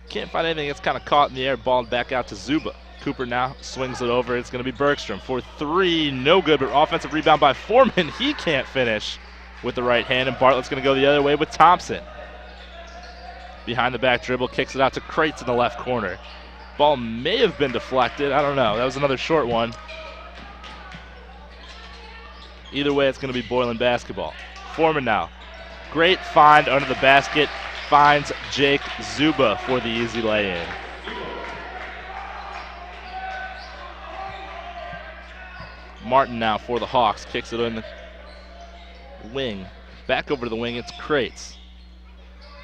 Can't find anything. It's kind of caught in the air. Ball back out to Zuba. Cooper now swings it over. It's going to be Bergstrom for 3. No good, but offensive rebound by Foreman. He can't finish with the right hand, and Bartlett's going to go the other way with Thompson. Behind the back dribble, kicks it out to Crates in the left corner. Ball may have been deflected. I don't know. That was another short one. Either way, it's going to be Boylan basketball. Foreman now. Great find under the basket. Finds Jake Zuba for the easy lay-in. Martin now for the Hawks. Kicks it in the wing. Back over to the wing, it's Crates.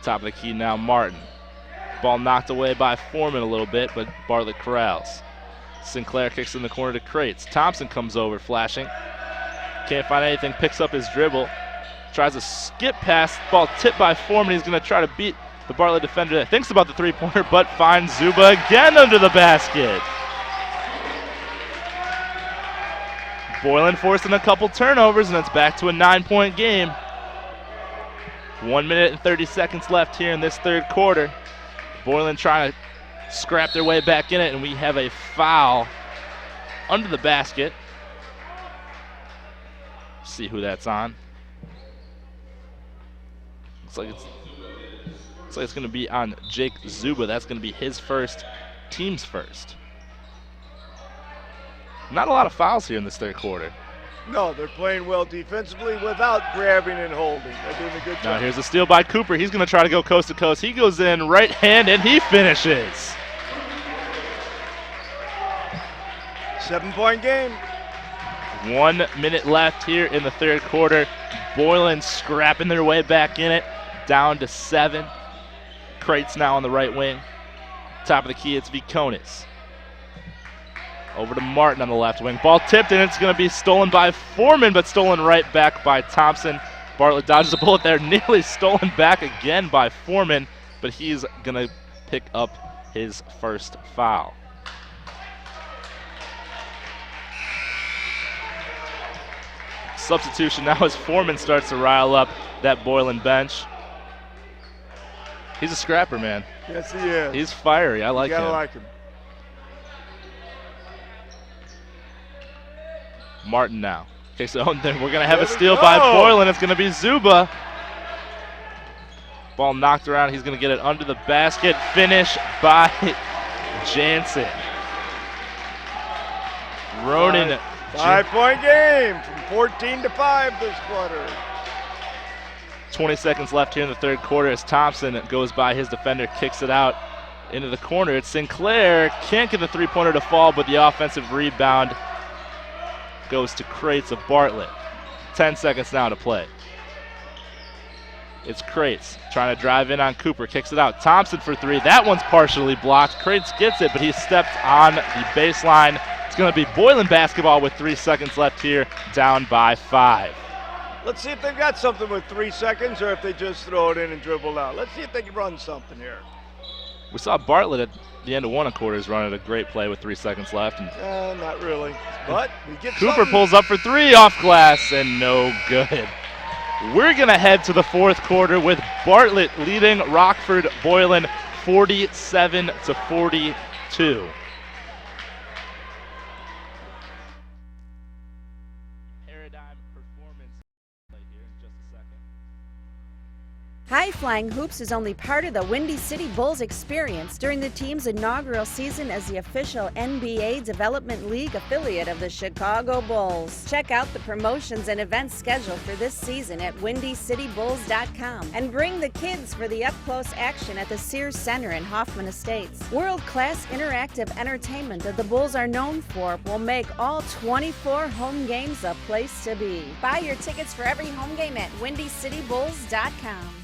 Top of the key now, Martin. Ball knocked away by Foreman a little bit, but Bartlett corrals. Sinclair kicks in the corner to Crates. Thompson comes over, flashing. Can't find anything, picks up his dribble. Tries to skip past, ball tipped by Foreman. He's going to try to beat the Bartlett defender that thinks about the three-pointer, but finds Zuba again under the basket. Boylan forcing a couple turnovers, and it's back to a 9-point game. 1 minute and 30 seconds left here in this third quarter. Boylan trying to scrap their way back in it, and we have a foul under the basket. See who that's on. Looks like it's going to be on Jake Zuba. That's going to be his first, team's first. Not a lot of fouls here in this third quarter. No, they're playing well defensively without grabbing and holding. They're doing a good job. Now here's a steal by Cooper. He's going to try to go coast to coast. He goes in right hand and he finishes. 7-point game. 1 minute left here in the third quarter. Boylan scrapping their way back in it. Down to 7. Crates now on the right wing. Top of the key, it's Viconis. Over to Martin on the left wing. Ball tipped, and it's going to be stolen by Foreman, but stolen right back by Thompson. Bartlett dodges a bullet there. Nearly stolen back again by Foreman, but he's going to pick up his first foul. Substitution now as Foreman starts to rile up that Boylan bench. He's a scrapper, man. Yes, he is. He's fiery. I like him. You gotta like him. Martin now. Okay, so then we're going to have a steal by Boylan. It's going to be Zuba. Ball knocked around. He's going to get it under the basket. Finish by Jansen. Ronan. 5-point game from 14 to 5 this quarter. 20 seconds left here in the third quarter as Thompson goes by his defender, kicks it out into the corner. It's Sinclair. Can't get the three-pointer to fall, but the offensive rebound goes to Crates of Bartlett. 10 seconds now to play. It's Crates trying to drive in on Cooper, kicks it out. Thompson for three. That one's partially blocked. Crates gets it, but he stepped on the baseline. It's going to be Boylan basketball with 3 seconds left here, down by 5. Let's see if they've got something with 3 seconds or if they just throw it in and dribble out. Let's see if they can run something here. We saw Bartlett at the end of one of quarters running a great play with 3 seconds left. And Not really, but we get Cooper something. pulls up for three off glass and no good. We're going to head to the fourth quarter with Bartlett leading Rockford Boylan 47-42. Paradigm performance play here in just a second. High Flying Hoops is only part of the Windy City Bulls experience during the team's inaugural season as the official NBA Development League affiliate of the Chicago Bulls. Check out the promotions and events schedule for this season at windycitybulls.com and bring the kids for the up-close action at the Sears Center in Hoffman Estates. World-class interactive entertainment that the Bulls are known for will make all 24 home games a place to be. Buy your tickets for every home game at windycitybulls.com.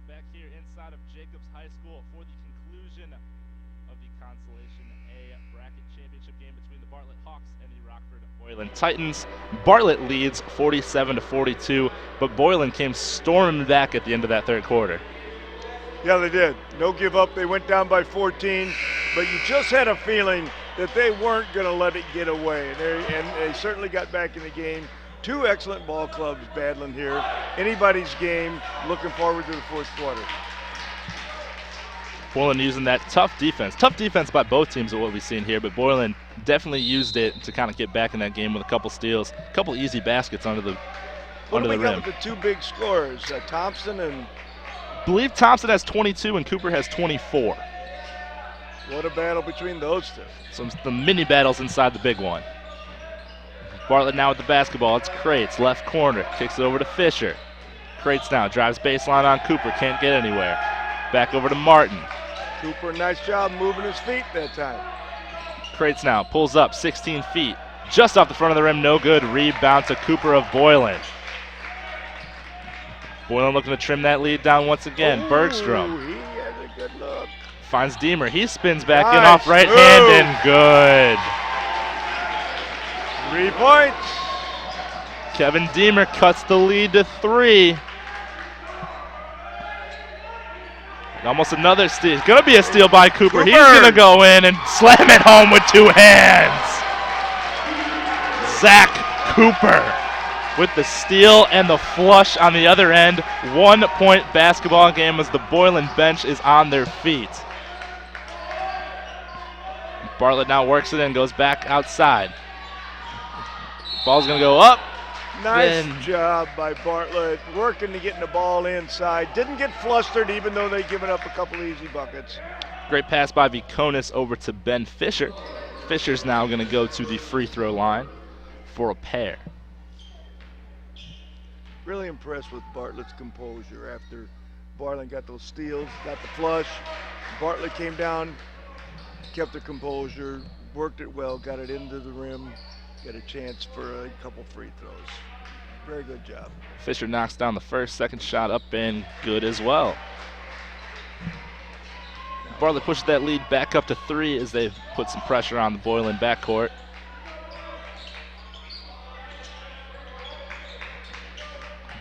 Back here inside of Jacobs High School for the conclusion of the Consolation A bracket championship game between the Bartlett Hawks and the Rockford Boylan Titans. Bartlett leads 47-42, but Boylan came storming back at the end of that third quarter. Yeah, they did. No give up. They went down by 14, but you just had a feeling that they weren't going to let it get away, and they certainly got back in the game. Two excellent ball clubs battling here. Anybody's game. Looking forward to the fourth quarter. Boylan using that tough defense. Tough defense by both teams of what we've seen here, but Boylan definitely used it to kind of get back in that game with a couple steals, a couple easy baskets under the What do we rim. got with the two big scorers, Thompson and... I believe Thompson has 22 and Cooper has 24. What a battle between those two. So the mini battles inside the big one. Bartlett now with the basketball. It's Crates, left corner. Kicks it over to Fisher. Crates now drives baseline on Cooper. Can't get anywhere. Back over to Martin. Cooper, nice job moving his feet that time. Crates now pulls up 16 feet. Just off the front of the rim. No good. Rebound to Cooper of Boylan. Boylan looking to trim that lead down once again. Ooh, Bergstrom he had a good look. finds Deemer. He spins back in Nice off right move. hand and good. 3 points. Kevin Deemer cuts the lead to 3. Almost another steal. It's going to be a steal by Cooper. He's going to go in and slam it home with 2 hands. Zach Cooper with the steal and the flush on the other end. 1-point basketball game as the Boylan bench is on their feet. Bartlett now works it in, goes back outside. Ball's going to go up. Nice job by Bartlett, working to getting the ball inside. Didn't get flustered even though they'd given up a couple easy buckets. Great pass by Viconis over to Ben Fisher. Fisher's now going to go to the free throw line for a pair. Really impressed with Bartlett's composure after Boylan got those steals, got the flush. Bartlett came down, kept the composure, worked it well, got it into the rim, got a chance for a couple free throws. Very good job. Fisher knocks down the first, second shot up and good as well. Bartlett pushes that lead back up to 3 as they put some pressure on the Boylan backcourt.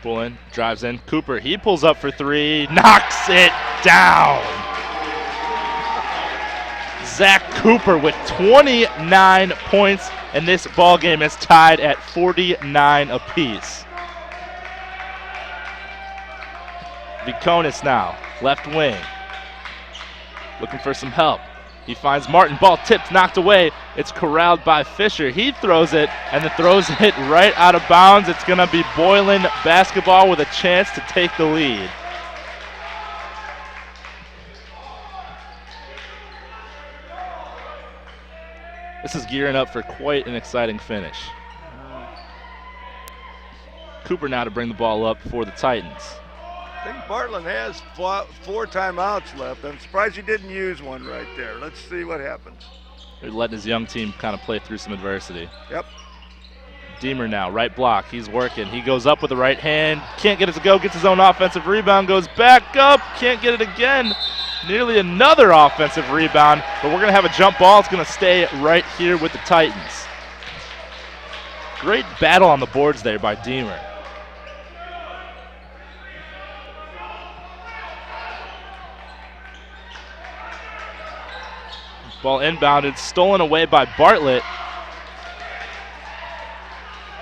Boylan drives in. Cooper, he pulls up for 3, knocks it down. Zach Cooper with 29 points, and this ball game is tied at 49 apiece. Viconis now, left wing, looking for some help. He finds Martin, ball tipped, knocked away. It's corralled by Fisher. He throws it, and then throws it right out of bounds. It's going to be Boylan basketball with a chance to take the lead. This is gearing up for quite an exciting finish. Cooper now to bring the ball up for the Titans. I think Bartlett has 4 timeouts left. I'm surprised he didn't use one right there. Let's see what happens. They're letting his young team kind of play through some adversity. Yep. Deemer now, right block. He's working. He goes up with the right hand. Can't get it to go. Gets his own offensive rebound. Goes back up. Can't get it again. Nearly another offensive rebound. But we're going to have a jump ball. It's going to stay right here with the Titans. Great battle on the boards there by Deemer. Ball inbounded, stolen away by Bartlett.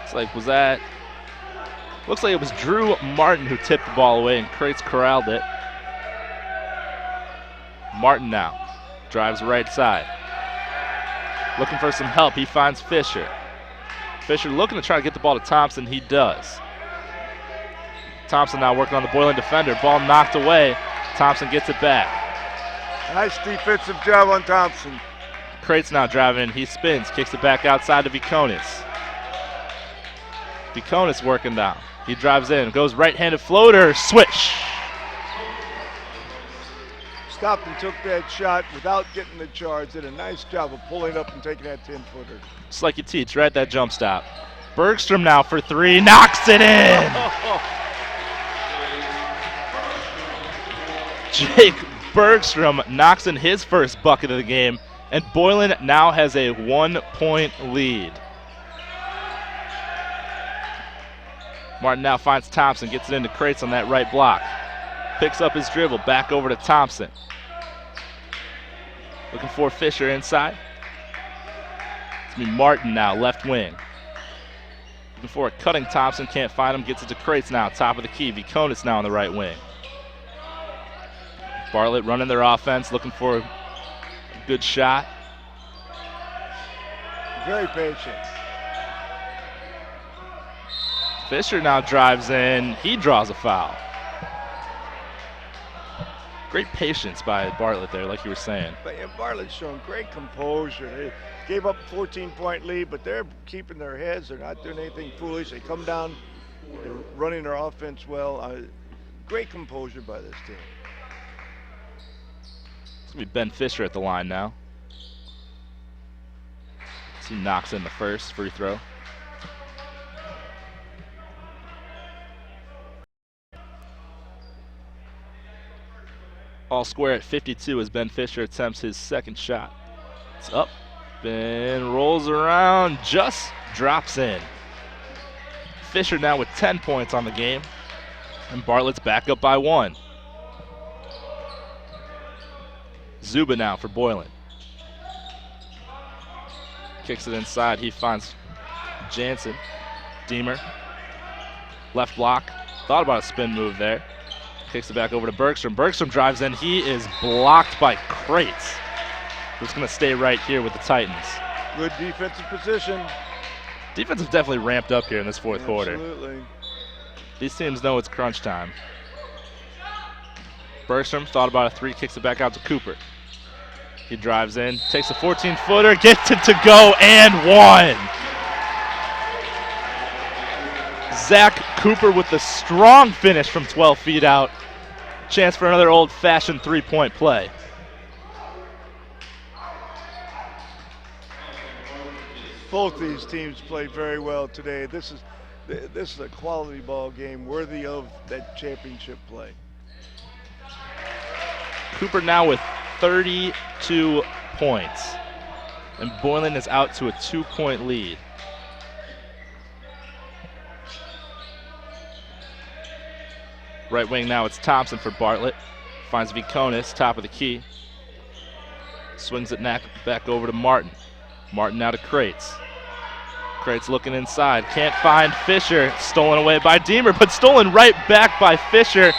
It's like, looks like it was Drew Martin who tipped the ball away and Crates corralled it. Martin now drives right side. Looking for some help, he finds Fisher. Fisher looking to try to get the ball to Thompson, he does. Thompson now working on the Boylan defender, ball knocked away. Thompson gets it back. Nice defensive job on Thompson. Crates now driving, he spins, kicks it back outside to Viconis. Viconis working down. He drives in, goes right-handed floater, swish. Stopped and took that shot without getting the charge. Did a nice job of pulling up and taking that 10-footer. Just like you teach, right? That jump stop. Bergstrom now for three, knocks it in. Jake Bergstrom knocks in his first bucket of the game, and Boylan now has a 1-point lead. Martin now finds Thompson, gets it into Crates on that right block. Picks up his dribble, back over to Thompson. Looking for Fisher inside. It's me Martin now, left wing. Looking for a cutting Thompson, can't find him, gets it to Crates now, top of the key. Viconis now on the right wing. Bartlett running their offense, looking for a good shot. Very patient. Fisher now drives in. He draws a foul. Great patience by Bartlett there, like you were saying. But yeah, Bartlett's showing great composure. They gave up a 14-point lead, but they're keeping their heads. They're not doing anything foolish. They come down, they're running their offense well. Great composure by this team. It's going to be Ben Fisher at the line now. He knocks in the first free throw. All square at 52 as Ben Fisher attempts his second shot. It's up and rolls around, just drops in. Fisher now with 10 points on the game, and Bartlett's back up by 1. Zuba now for Boylan. Kicks it inside, he finds Jansen. Deemer, left block, thought about a spin move there. Kicks it back over to Bergstrom. Bergstrom drives in, he is blocked by Crates, who's gonna stay right here with the Titans. Good defensive position. Defense has definitely ramped up here in this fourth quarter. Absolutely. These teams know it's crunch time. Bergstrom thought about a three, kicks it back out to Cooper. He drives in, takes a 14-footer, gets it to go, and one. Zach Cooper with the strong finish from 12 feet out. Chance for another old-fashioned three-point play. Both these teams played very well today. This is a quality ball game worthy of that championship play. Cooper now with 32 points, and Boylan is out to a 2-point lead. Right wing now, it's Thompson for Bartlett. Finds Viconis, top of the key. Swings it back over to Martin. Martin now to Crates. Crates looking inside, can't find Fisher. Stolen away by Deemer, but stolen right back by Fisher,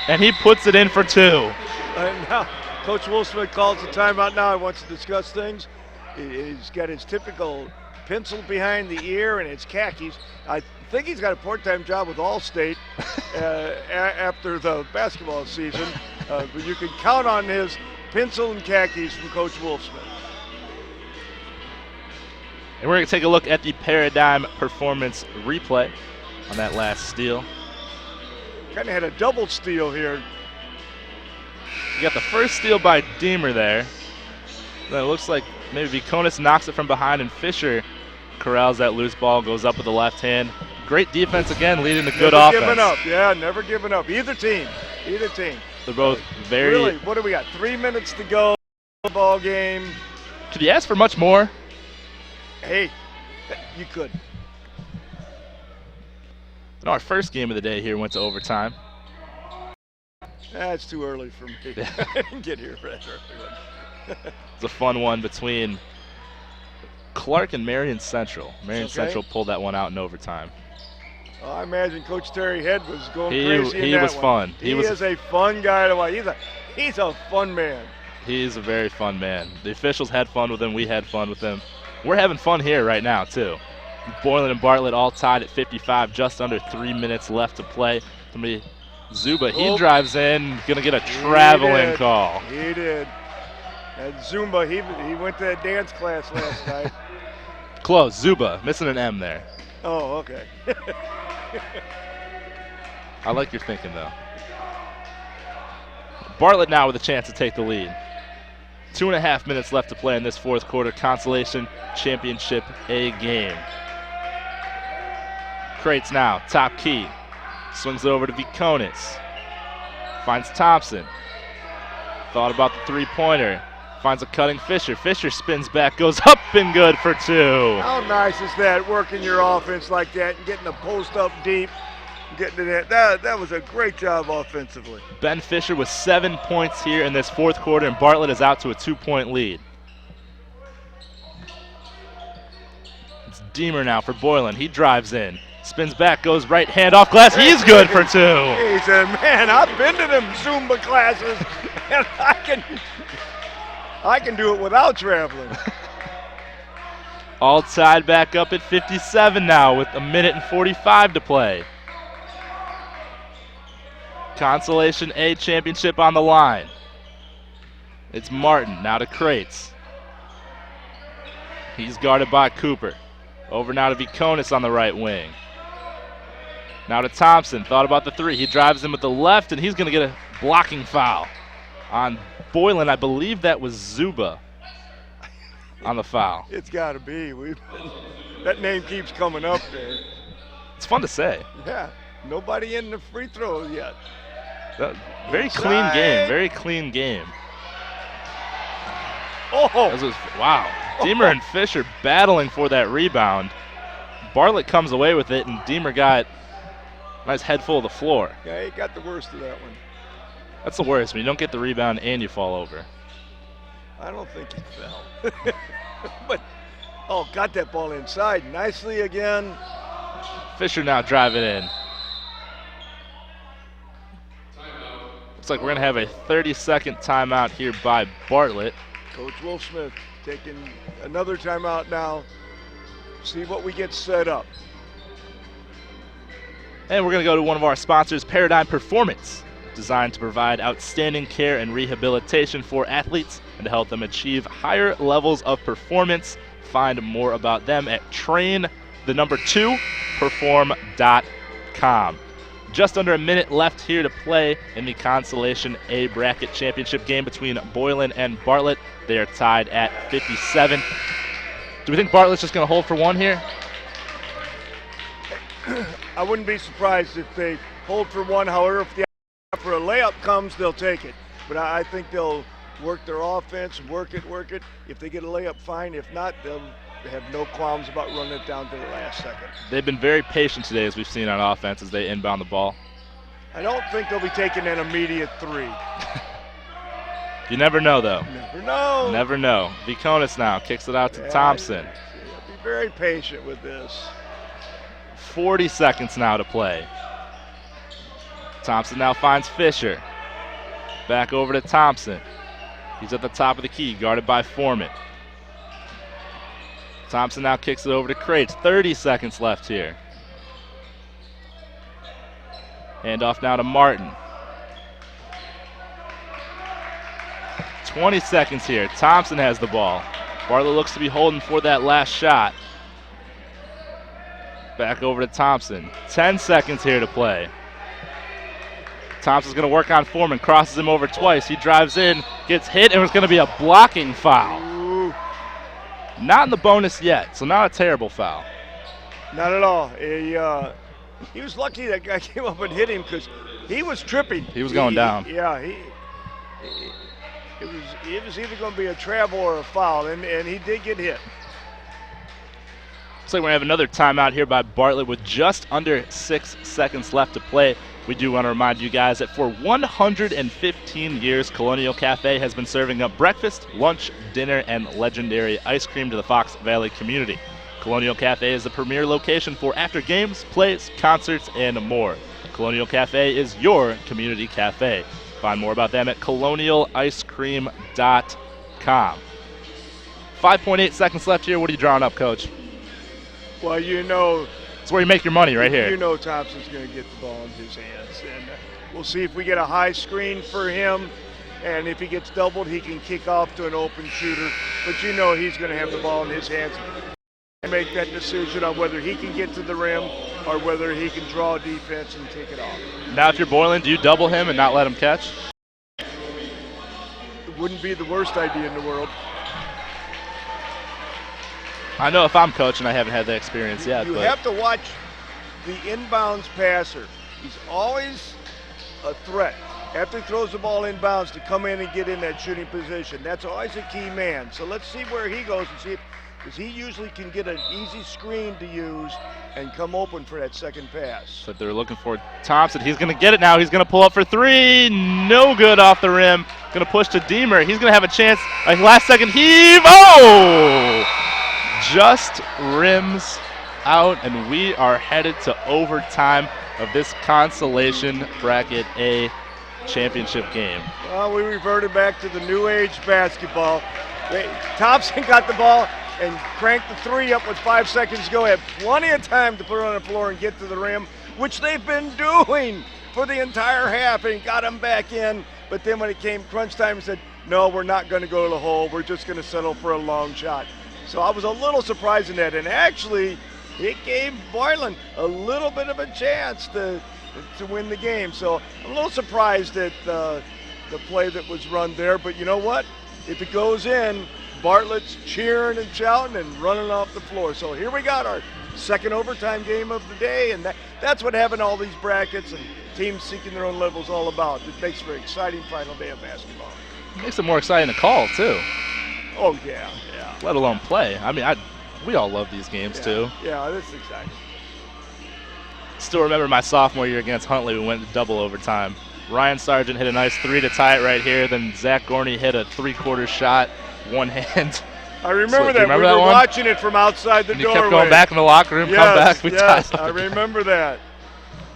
and he puts it in for 2. And now Coach Wolfsmith calls the timeout now. He wants to discuss things. He's got his typical pencil behind the ear and his khakis. I think he's got a part-time job with Allstate after the basketball season, but you can count on his pencil and khakis from Coach Wolfsmith. And we're going to take a look at the Paradigm Performance replay on that last steal. Kind of had a double steal here. You got the first steal by Deemer there. Then it looks like maybe Viconis knocks it from behind, and Fisher corrals that loose ball, goes up with the left hand. Great defense again, leading to good offense. Never giving up. Yeah, never giving up. Either team. They're both very. Really, what do we got? 3 minutes to go. Ball game. Could you ask for much more? Hey, you could. And our first game of the day here went to overtime. It's too early for me. I didn't get here that early. It's a fun one between Clark and Marion Central. Marion Central pulled that one out in overtime. Well, I imagine Coach Terry Head was going crazy in that was one. fun. He is a fun guy to watch. He's a fun man. He's a very fun man. The officials had fun with him. We had fun with him. We're having fun here right now, too. Boylan and Bartlett all tied at 55, just under 3 minutes left to play. Zuba, he drives in, gonna get a traveling call. He did. And Zumba, he went to that dance class last night. Close, Zuba, missing an M there. Oh, okay. I like your thinking, though. Bartlett now with a chance to take the lead. 2.5 minutes left to play in this fourth quarter. Consolation Championship A game. Crates now, top key. Swings it over to Viconis. Finds Thompson. Thought about the three-pointer. Finds a cutting Fisher. Fisher spins back, goes up and good for two. How nice is that, working your offense like that and getting the post up deep, getting to that. That was a great job offensively. Ben Fisher with 7 points here in this fourth quarter, and Bartlett is out to a 2-point lead. It's Deemer now for Boylan. He drives in. Spins back, goes right hand off glass. He's good for two. He said, man, I've been to them Zumba classes, and I can do it without traveling. All tied back up at 57 now with 1:45 to play. Consolation A championship on the line. It's Martin now to Crates. He's guarded by Cooper. Over now to Viconis on the right wing. Now to Thompson. Thought about the three. He drives in with the left, and he's going to get a blocking foul on Boylan. I believe that was Zuba on the foul. It's got to be. That name keeps coming up there. It's fun to say. Yeah. Nobody in the free throw yet. Very clean game. Very clean game. Oh! Wow. Deemer and Fisher battling for that rebound. Bartlett comes away with it, and Deemer got a nice head full of the floor. Yeah, he got the worst of that one. That's the worst, when you don't get the rebound and you fall over. I don't think he fell. But, got that ball inside nicely again. Fisher now driving in. Looks like we're going to have a 30-second timeout here by Bartlett. Coach Wolfsmith taking another timeout now. See what we get set up. And we're going to go to one of our sponsors, Paradigm Performance, designed to provide outstanding care and rehabilitation for athletes and to help them achieve higher levels of performance. Find more about them at train2perform.com. Just under a minute left here to play in the Consolation A Bracket Championship game between Boylan and Bartlett. They are tied at 57. Do we think Bartlett's just going to hold for one here? I wouldn't be surprised if they hold for one. However, if the offer for a layup comes, they'll take it. But I think they'll work their offense, work it. If they get a layup, fine. If not, they'll have no qualms about running it down to the last second. They've been very patient today, as we've seen on offense, as they inbound the ball. I don't think they'll be taking an immediate three. You never know, though. Never know. Never know. Viconis now kicks it out to Thompson. Be very patient with this. 40 seconds now to play. Thompson now finds Fisher. Back over to Thompson. He's at the top of the key, guarded by Foreman. Thompson now kicks it over to Crates. 30 seconds left here. Hand off now to Martin. 20 seconds here. Thompson has the ball. Bartlett looks to be holding for that last shot. Back over to Thompson. 10 seconds here to play. Thompson's going to work on Foreman. Crosses him over twice. He drives in, gets hit, and it's going to be a blocking foul. Not in the bonus yet, so not a terrible foul. Not at all. He was lucky that guy came up and hit him because he was tripping. He was going down. It was either going to be a travel or a foul, and he did get hit. Looks like we're going to have another timeout here by Bartlett with just under 6 seconds left to play. We do want to remind you guys that for 115 years, Colonial Cafe has been serving up breakfast, lunch, dinner, and legendary ice cream to the Fox Valley community. Colonial Cafe is the premier location for after games, plays, concerts, and more. Colonial Cafe is your community cafe. Find more about them at colonialicecream.com. 5.8 seconds left here. What are you drawing up, Coach? Well, you know, it's where you make your money right here. You know Thompson's going to get the ball in his hands. And we'll see if we get a high screen for him. And if he gets doubled, he can kick off to an open shooter. But you know he's going to have the ball in his hands and make that decision on whether he can get to the rim or whether he can draw defense and take it off. Now if you're Boylan, do you double him and not let him catch? It wouldn't be the worst idea in the world. I know if I'm coaching, I haven't had that experience yet. You have to watch the inbounds passer. He's always a threat. After he throws the ball inbounds to come in and get in that shooting position. That's always a key man. So let's see where he goes and see if, because he usually can get an easy screen to use and come open for that second pass. So they're looking for Thompson. He's going to get it now. He's going to pull up for three. No good off the rim. Going to push to Deemer. He's going to have a chance. A last second heave. Oh! Just rims out, and we are headed to overtime of this consolation bracket A championship game. Well, we reverted back to the new age basketball. Thompson got the ball and cranked the three up with 5 seconds to go. Had plenty of time to put it on the floor and get to the rim, which they've been doing for the entire half, and got him back in. But then when it came crunch time, he said, no, we're not going to go to the hole. We're just going to settle for a long shot. So I was a little surprised in that, and actually it gave Boylan a little bit of a chance to win the game. So I'm a little surprised at the play that was run there, but you know what? If it goes in, Bartlett's cheering and shouting and running off the floor. So here we got our second overtime game of the day, and that's what having all these brackets and teams seeking their own levels all about. It makes for an exciting final day of basketball. It makes it more exciting to call, too. Oh, yeah. Let alone play. I mean, we all love these games, too. Yeah, that's exciting. Still remember my sophomore year against Huntley. We went to double overtime. Ryan Sargent hit a nice three to tie it right here. Then Zach Gorney hit a three-quarter shot, one hand. I remember that. Remember we that were one? watching it from outside the and doorway. He kept going back in the locker room, come back, we tied up I again. remember that.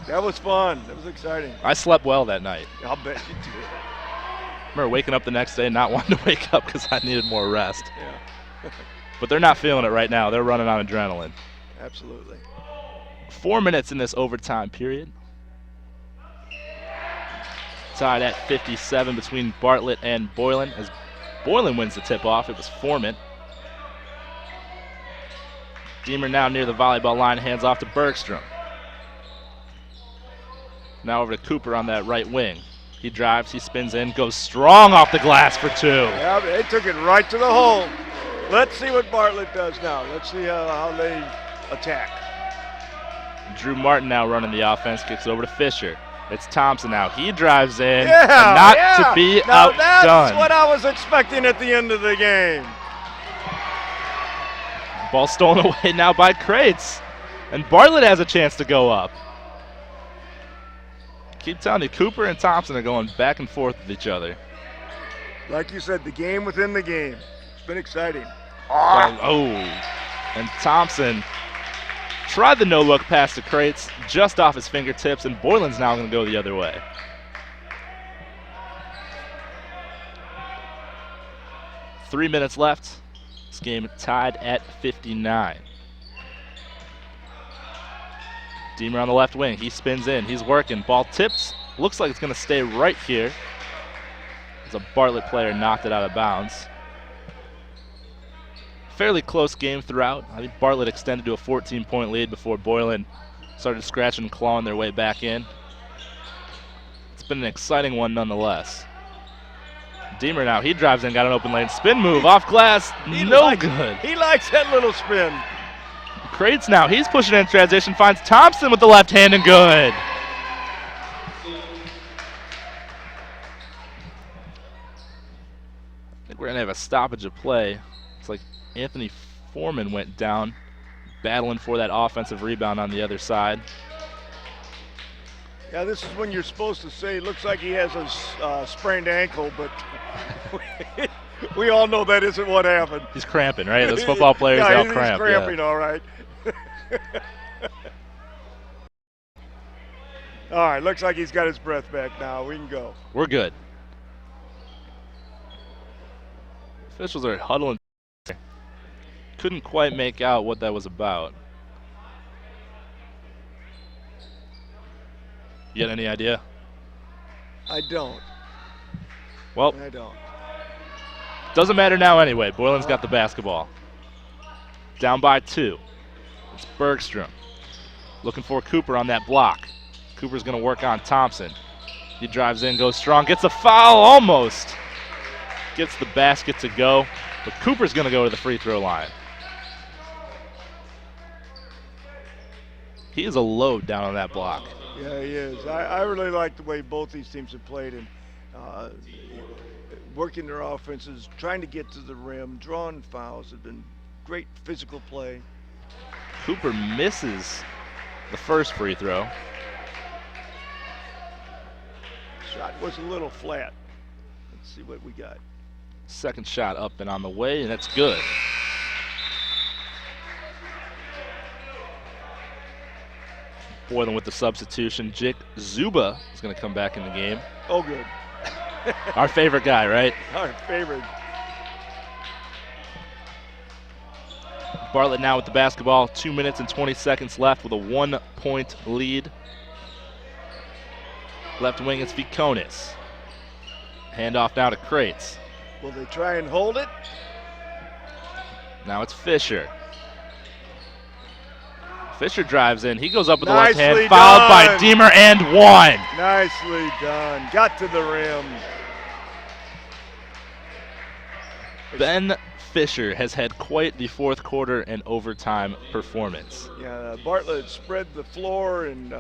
That was fun. That was exciting. I slept well that night. I'll bet you did. I remember waking up the next day and not wanting to wake up because I needed more rest. Yeah. But they're not feeling it right now. They're running on adrenaline. Absolutely. 4 minutes in this overtime period. Tied at 57 between Bartlett and Boylan. As Boylan wins the tip-off, it was Foreman. Deemer now near the volleyball line, hands off to Bergstrom. Now over to Cooper on that right wing. He drives, he spins in, goes strong off the glass for two. Yeah, they took it right to the hole. Let's see what Bartlett does now. Let's see how they attack. Drew Martin now running the offense, kicks over to Fisher. It's Thompson now. He drives in, Yeah, and not yeah. to be Now outdone. that's what I was expecting at the end of the game. Ball stolen away now by Crates. And Bartlett has a chance to go up. Keep telling you, Cooper and Thompson are going back and forth with each other. Like you said, the game within the game. It's been exciting. Oh, and Thompson tried the no-look pass to Crates just off his fingertips, and Boylan's now going to go the other way. Three minutes left. This game tied at 59. Deemer on the left wing. He spins in. He's working. Ball tips. Looks like it's going to stay right here as a Bartlett player knocked it out of bounds. Fairly close game throughout. I think Bartlett extended to a 14-point lead before Boylan started scratching and clawing their way back in. It's been an exciting one nonetheless. Deemer now, he drives in, got an open lane. Spin move off glass, good. He likes that little spin. Crates now, he's pushing in transition, finds Thompson with the left hand and good. I think we're going to have a stoppage of play. It's like Anthony Foreman went down, battling for that offensive rebound on the other side. Yeah, this is when you're supposed to say, looks like he has a sprained ankle, but we all know that isn't what happened. He's cramping, right? Those football players, yeah, they all he's cramp. Cramping, yeah. all right. All right, looks like he's got his breath back now. We can go. We're good. Officials are huddling. Couldn't quite make out what that was about. You got any idea? I don't. Well, I don't. doesn't matter now anyway. Boylan's got the basketball. Down by 2. It's Bergstrom. Looking for Cooper on that block. Cooper's going to work on Thompson. He drives in, goes strong, gets a foul almost. Gets the basket to go, but Cooper's going to go to the free throw line. He is a load down on that block. Yeah, he is. I really like the way both these teams have played and working their offenses, trying to get to the rim, drawing fouls. Have been great physical play. Cooper misses the first free throw. Shot was a little flat. Let's see what we got. Second shot up and on the way, and that's good. Boylan with the substitution. Jake Zuba is going to come back in the game. Oh, good. Our favorite guy, right? Our favorite. Bartlett now with the basketball. 2 minutes and 20 seconds left with a 1-point lead. Left wing is Viconis. Handoff now to Crates. Will they try and hold it? Now it's Fisher. Fisher drives in. He goes up with the left hand, fouled by Deemer and 1. Nicely done. Got to the rim. Ben Fisher has had quite the fourth quarter and overtime performance. Yeah, Bartlett spread the floor, and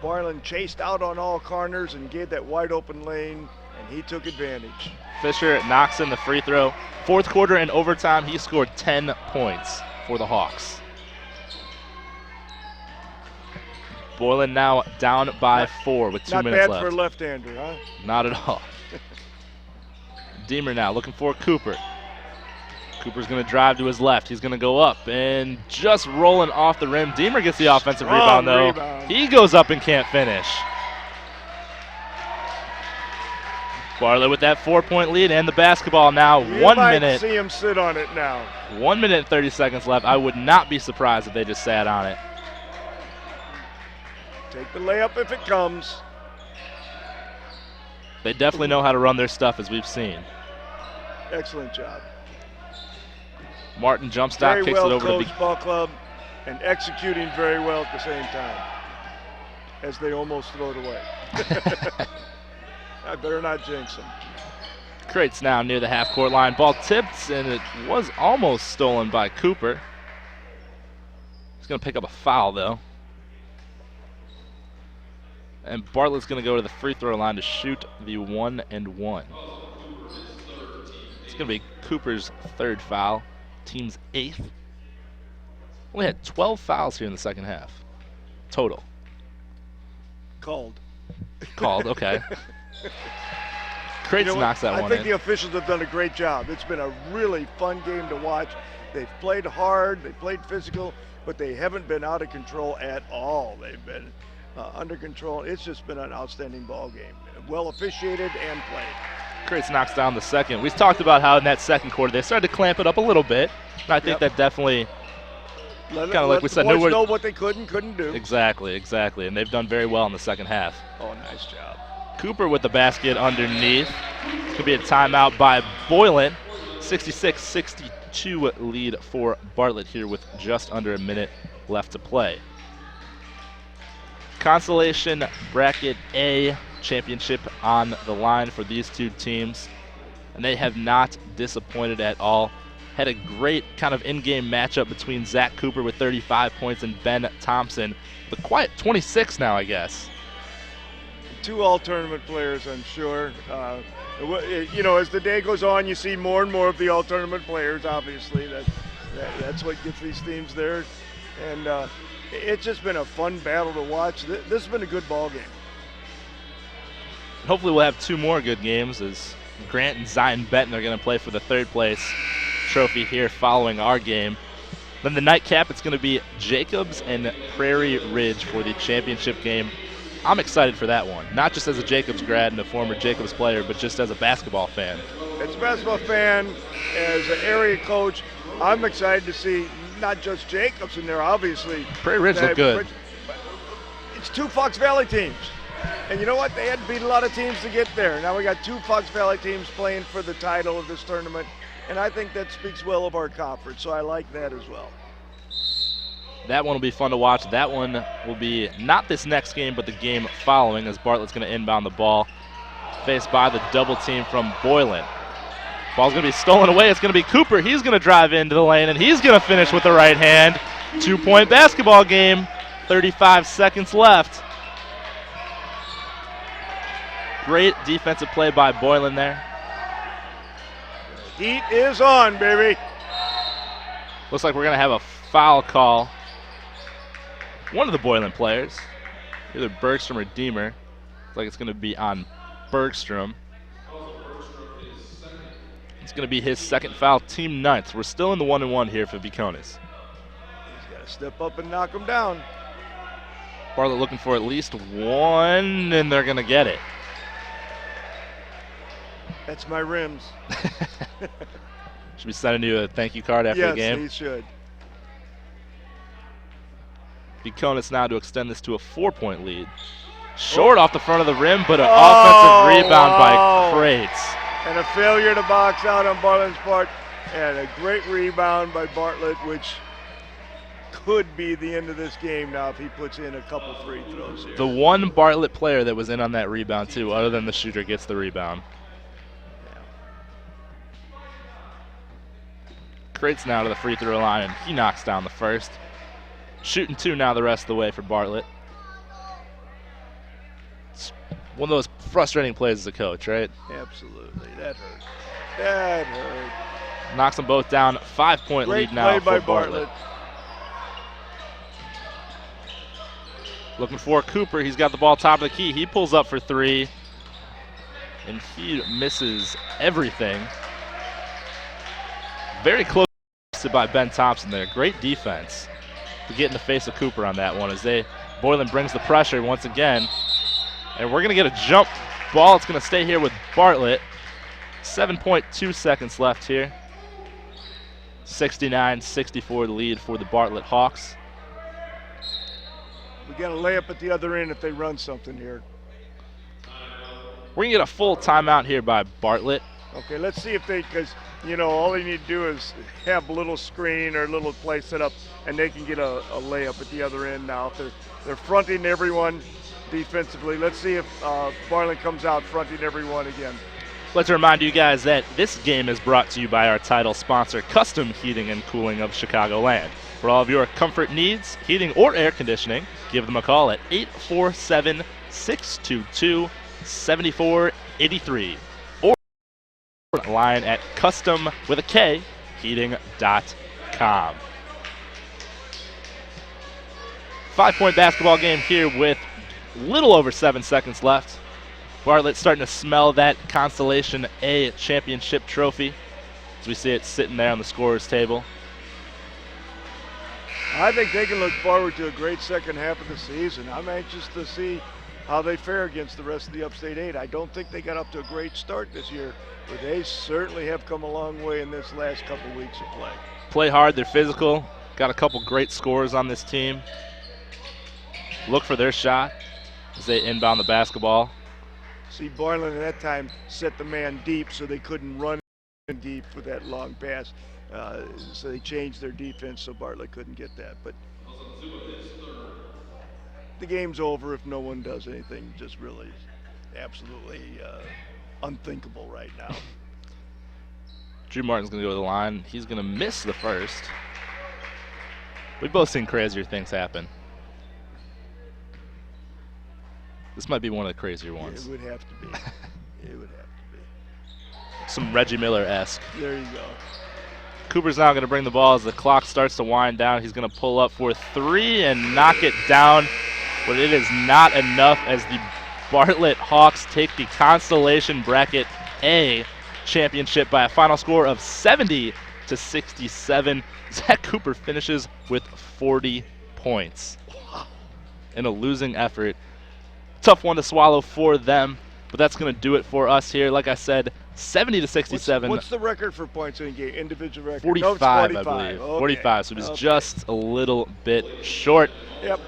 Boylan chased out on all corners and gave that wide open lane, and he took advantage. Fisher knocks in the free throw. Fourth quarter and overtime, he scored 10 points for the Hawks. Boylan now down by 4 with 2 minutes left. Not bad for a left-hander, huh? Not at all. Deemer now looking for Cooper. Cooper's going to drive to his left. He's going to go up and just rolling off the rim. Deemer gets the offensive rebound, though. He goes up and can't finish. Bartlett with that 4-point lead and the basketball now. You 1 might minute. See him sit on it now. 1 minute and 30 seconds left. I would not be surprised if they just sat on it. Take the layup if it comes. They definitely know how to run their stuff, as we've seen. Excellent job. Martin jump stop, kicks it over to Very well coached ball club and executing very well at the same time as they almost throw it away. I better not jinx them. Crates now near the half-court line. Ball tipped, and it was almost stolen by Cooper. He's going to pick up a foul, though. And Bartlett's going to go to the free throw line to shoot the 1 and 1. It's going to be Cooper's 3rd foul, team's 8th. Only had 12 fouls here in the second half, total. Called, okay. Crates knocks that one in. I think the officials have done a great job. It's been a really fun game to watch. They've played hard, they played physical, but they haven't been out of control at all. They've been under control. It's just been an outstanding ball game. Well officiated and played. Crates knocks down the second. We've talked about how in that second quarter they started to clamp it up a little bit. And I think that definitely, kind of like we said, know what they could and couldn't do. Exactly. And they've done very well in the second half. Oh, nice job. Cooper with the basket underneath. Could be a timeout by Boylan. 66-62 lead for Bartlett here with just under a minute left to play. Consolation Bracket A championship on the line for these two teams. and they have not disappointed at all. Had a great kind of in-game matchup between Zach Cooper with 35 points and Ben Thompson, the quiet 26 now, I guess. 2 all-tournament players, I'm sure. You know, as the day goes on, you see more and more of the all-tournament players, obviously. That's what gets these teams there. And it's just been a fun battle to watch. This has been a good ball game. Hopefully we'll have 2 more good games as Grant and Zion Benton are going to play for the 3rd place trophy here following our game. Then the nightcap, it's going to be Jacobs and Prairie Ridge for the championship game. I'm excited for that one, not just as a Jacobs grad and a former Jacobs player, but just as a basketball fan. As a basketball fan, as an area coach, I'm excited to see not just Jacobs in there, obviously. Prairie Ridge look good. It's 2 Fox Valley teams. And you know what? They had to beat a lot of teams to get there. Now we got 2 Fox Valley teams playing for the title of this tournament, and I think that speaks well of our conference, so I like that as well. That one will be fun to watch. That one will be not this next game, but the game following, as Bartlett's going to inbound the ball, faced by the double team from Boylan. Ball's going to be stolen away. It's going to be Cooper. He's going to drive into the lane, and he's going to finish with the right hand. 2-point basketball game. 35 seconds left. Great defensive play by Boylan there. Heat is on, baby. Looks like we're going to have a foul call. One of the Boylan players, either Bergstrom or Deemer. Looks like it's going to be on Bergstrom. It's going to be his 2nd foul, team 9th. We're still in the 1-1 here for Viconis. He's got to step up and knock him down. Bartlett looking for at least 1, and they're going to get it. That's my rims. Should be sending you a thank you card after the game. Yes, he should. Viconis now to extend this to a 4-point lead. Short off the front of the rim, but an offensive rebound by Crates. And a failure to box out on Bartlett's part, and a great rebound by Bartlett, which could be the end of this game now if he puts in a couple free throws here. The one Bartlett player that was in on that rebound too, other than the shooter, gets the rebound. Crates now to the free throw line, and he knocks down the first. Shooting 2 now the rest of the way for Bartlett. It's one of those frustrating plays as a coach, right? Absolutely. That hurt. That hurt. Knocks them both down. 5-point lead now for Bartlett. Looking for Cooper. He's got the ball top of the key. He pulls up for 3, and he misses everything. Very close by Ben Thompson there. Great defense to get in the face of Cooper on that one as Boylan brings the pressure once again. And we're going to get a jump ball. It's going to stay here with Bartlett. 7.2 seconds left here. 69-64 the lead for the Bartlett Hawks. We got a layup at the other end if they run something here. We're going to get a full timeout here by Bartlett. Okay, let's see if they, because, you know, all they need to do is have a little screen or a little play set up, and they can get a layup at the other end now. If they're fronting everyone defensively. Let's see if Boylan comes out fronting everyone again. Let's remind you guys that this game is brought to you by our title sponsor, Custom Heating and Cooling of Chicagoland. For all of your comfort needs, heating or air conditioning, give them a call at 847-622-7483 or line at custom.heating.com. 5-point basketball game here with little over 7 seconds left. Bartlett starting to smell that Constellation A championship trophy as we see it sitting there on the scorer's table. I think they can look forward to a great second half of the season. I'm anxious to see how they fare against the rest of the Upstate 8. I don't think they got up to a great start this year, but they certainly have come a long way in this last couple weeks of play. Play hard, they're physical, got a couple great scores on this team. Look for their shot as they inbound the basketball. See, Boylan at that time set the man deep so they couldn't run deep with that long pass. So they changed their defense so Bartlett couldn't get that. But the game's over if no one does anything just really absolutely unthinkable right now. Drew Martin's going to go to the line. He's going to miss the first. We've both seen crazier things happen. This might be one of the crazier ones. It would have to be. It would have to be. Some Reggie Miller-esque. There you go. Cooper's now going to bring the ball as the clock starts to wind down. He's going to pull up for three and knock it down, but it is not enough as the Bartlett Hawks take the Constellation Bracket A championship by a final score of 70-67. Zach Cooper finishes with 40 points in a losing effort. Tough one to swallow for them, but that's going to do it for us here. Like I said, 70-67. What's the record for points in a game? Individual record? 45, No, I 45. believe. Okay. 45, so it was just a little bit short. Yep.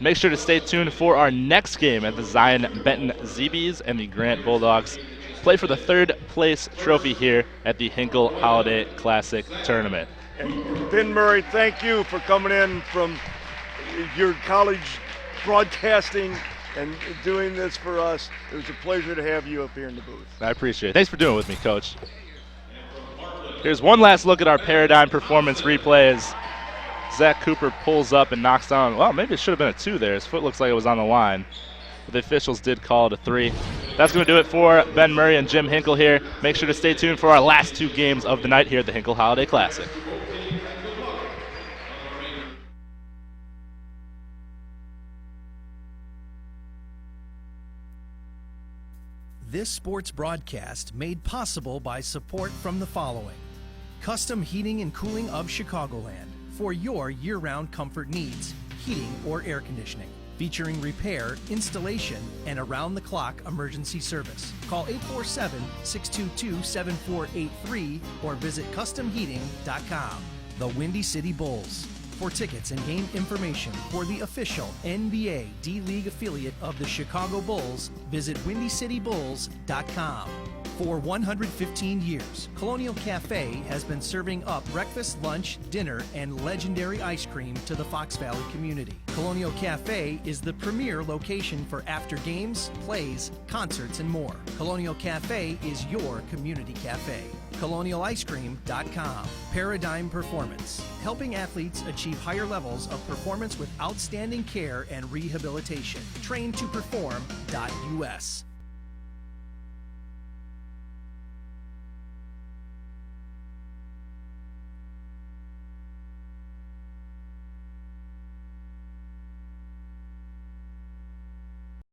Make sure to stay tuned for our next game at the Zion Benton ZBs and the Grant Bulldogs. Play for the third place trophy here at the Hinkle Holiday Classic Tournament. And Ben Murray, thank you for coming in from your college broadcasting and doing this for us. It was a pleasure to have you up here in the booth. I appreciate it. Thanks for doing it with me, Coach. Here's one last look at our Paradigm performance replays. Zach Cooper pulls up and knocks down, well, maybe it should have been a 2 there. His foot looks like it was on the line. But the officials did call it a 3. That's going to do it for Ben Murray and Jim Hinkle here. Make sure to stay tuned for our last 2 games of the night here at the Hinkle Holiday Classic. This sports broadcast made possible by support from the following: Custom Heating and Cooling of Chicagoland, for your year-round comfort needs, heating or air conditioning, featuring repair, installation, and around-the-clock emergency service. Call 847-622-7483 or visit customheating.com. The Windy City Bulls. For tickets and game information for the official NBA D-League affiliate of the Chicago Bulls, visit windycitybulls.com. For 115 years, Colonial Cafe has been serving up breakfast, lunch, dinner, and legendary ice cream to the Fox Valley community. Colonial Cafe is the premier location for after games, plays, concerts, and more. Colonial Cafe is your community cafe. ColonialIceCream.com. Paradigm Performance, helping athletes achieve higher levels of performance with outstanding care and rehabilitation. Train to Perform.us.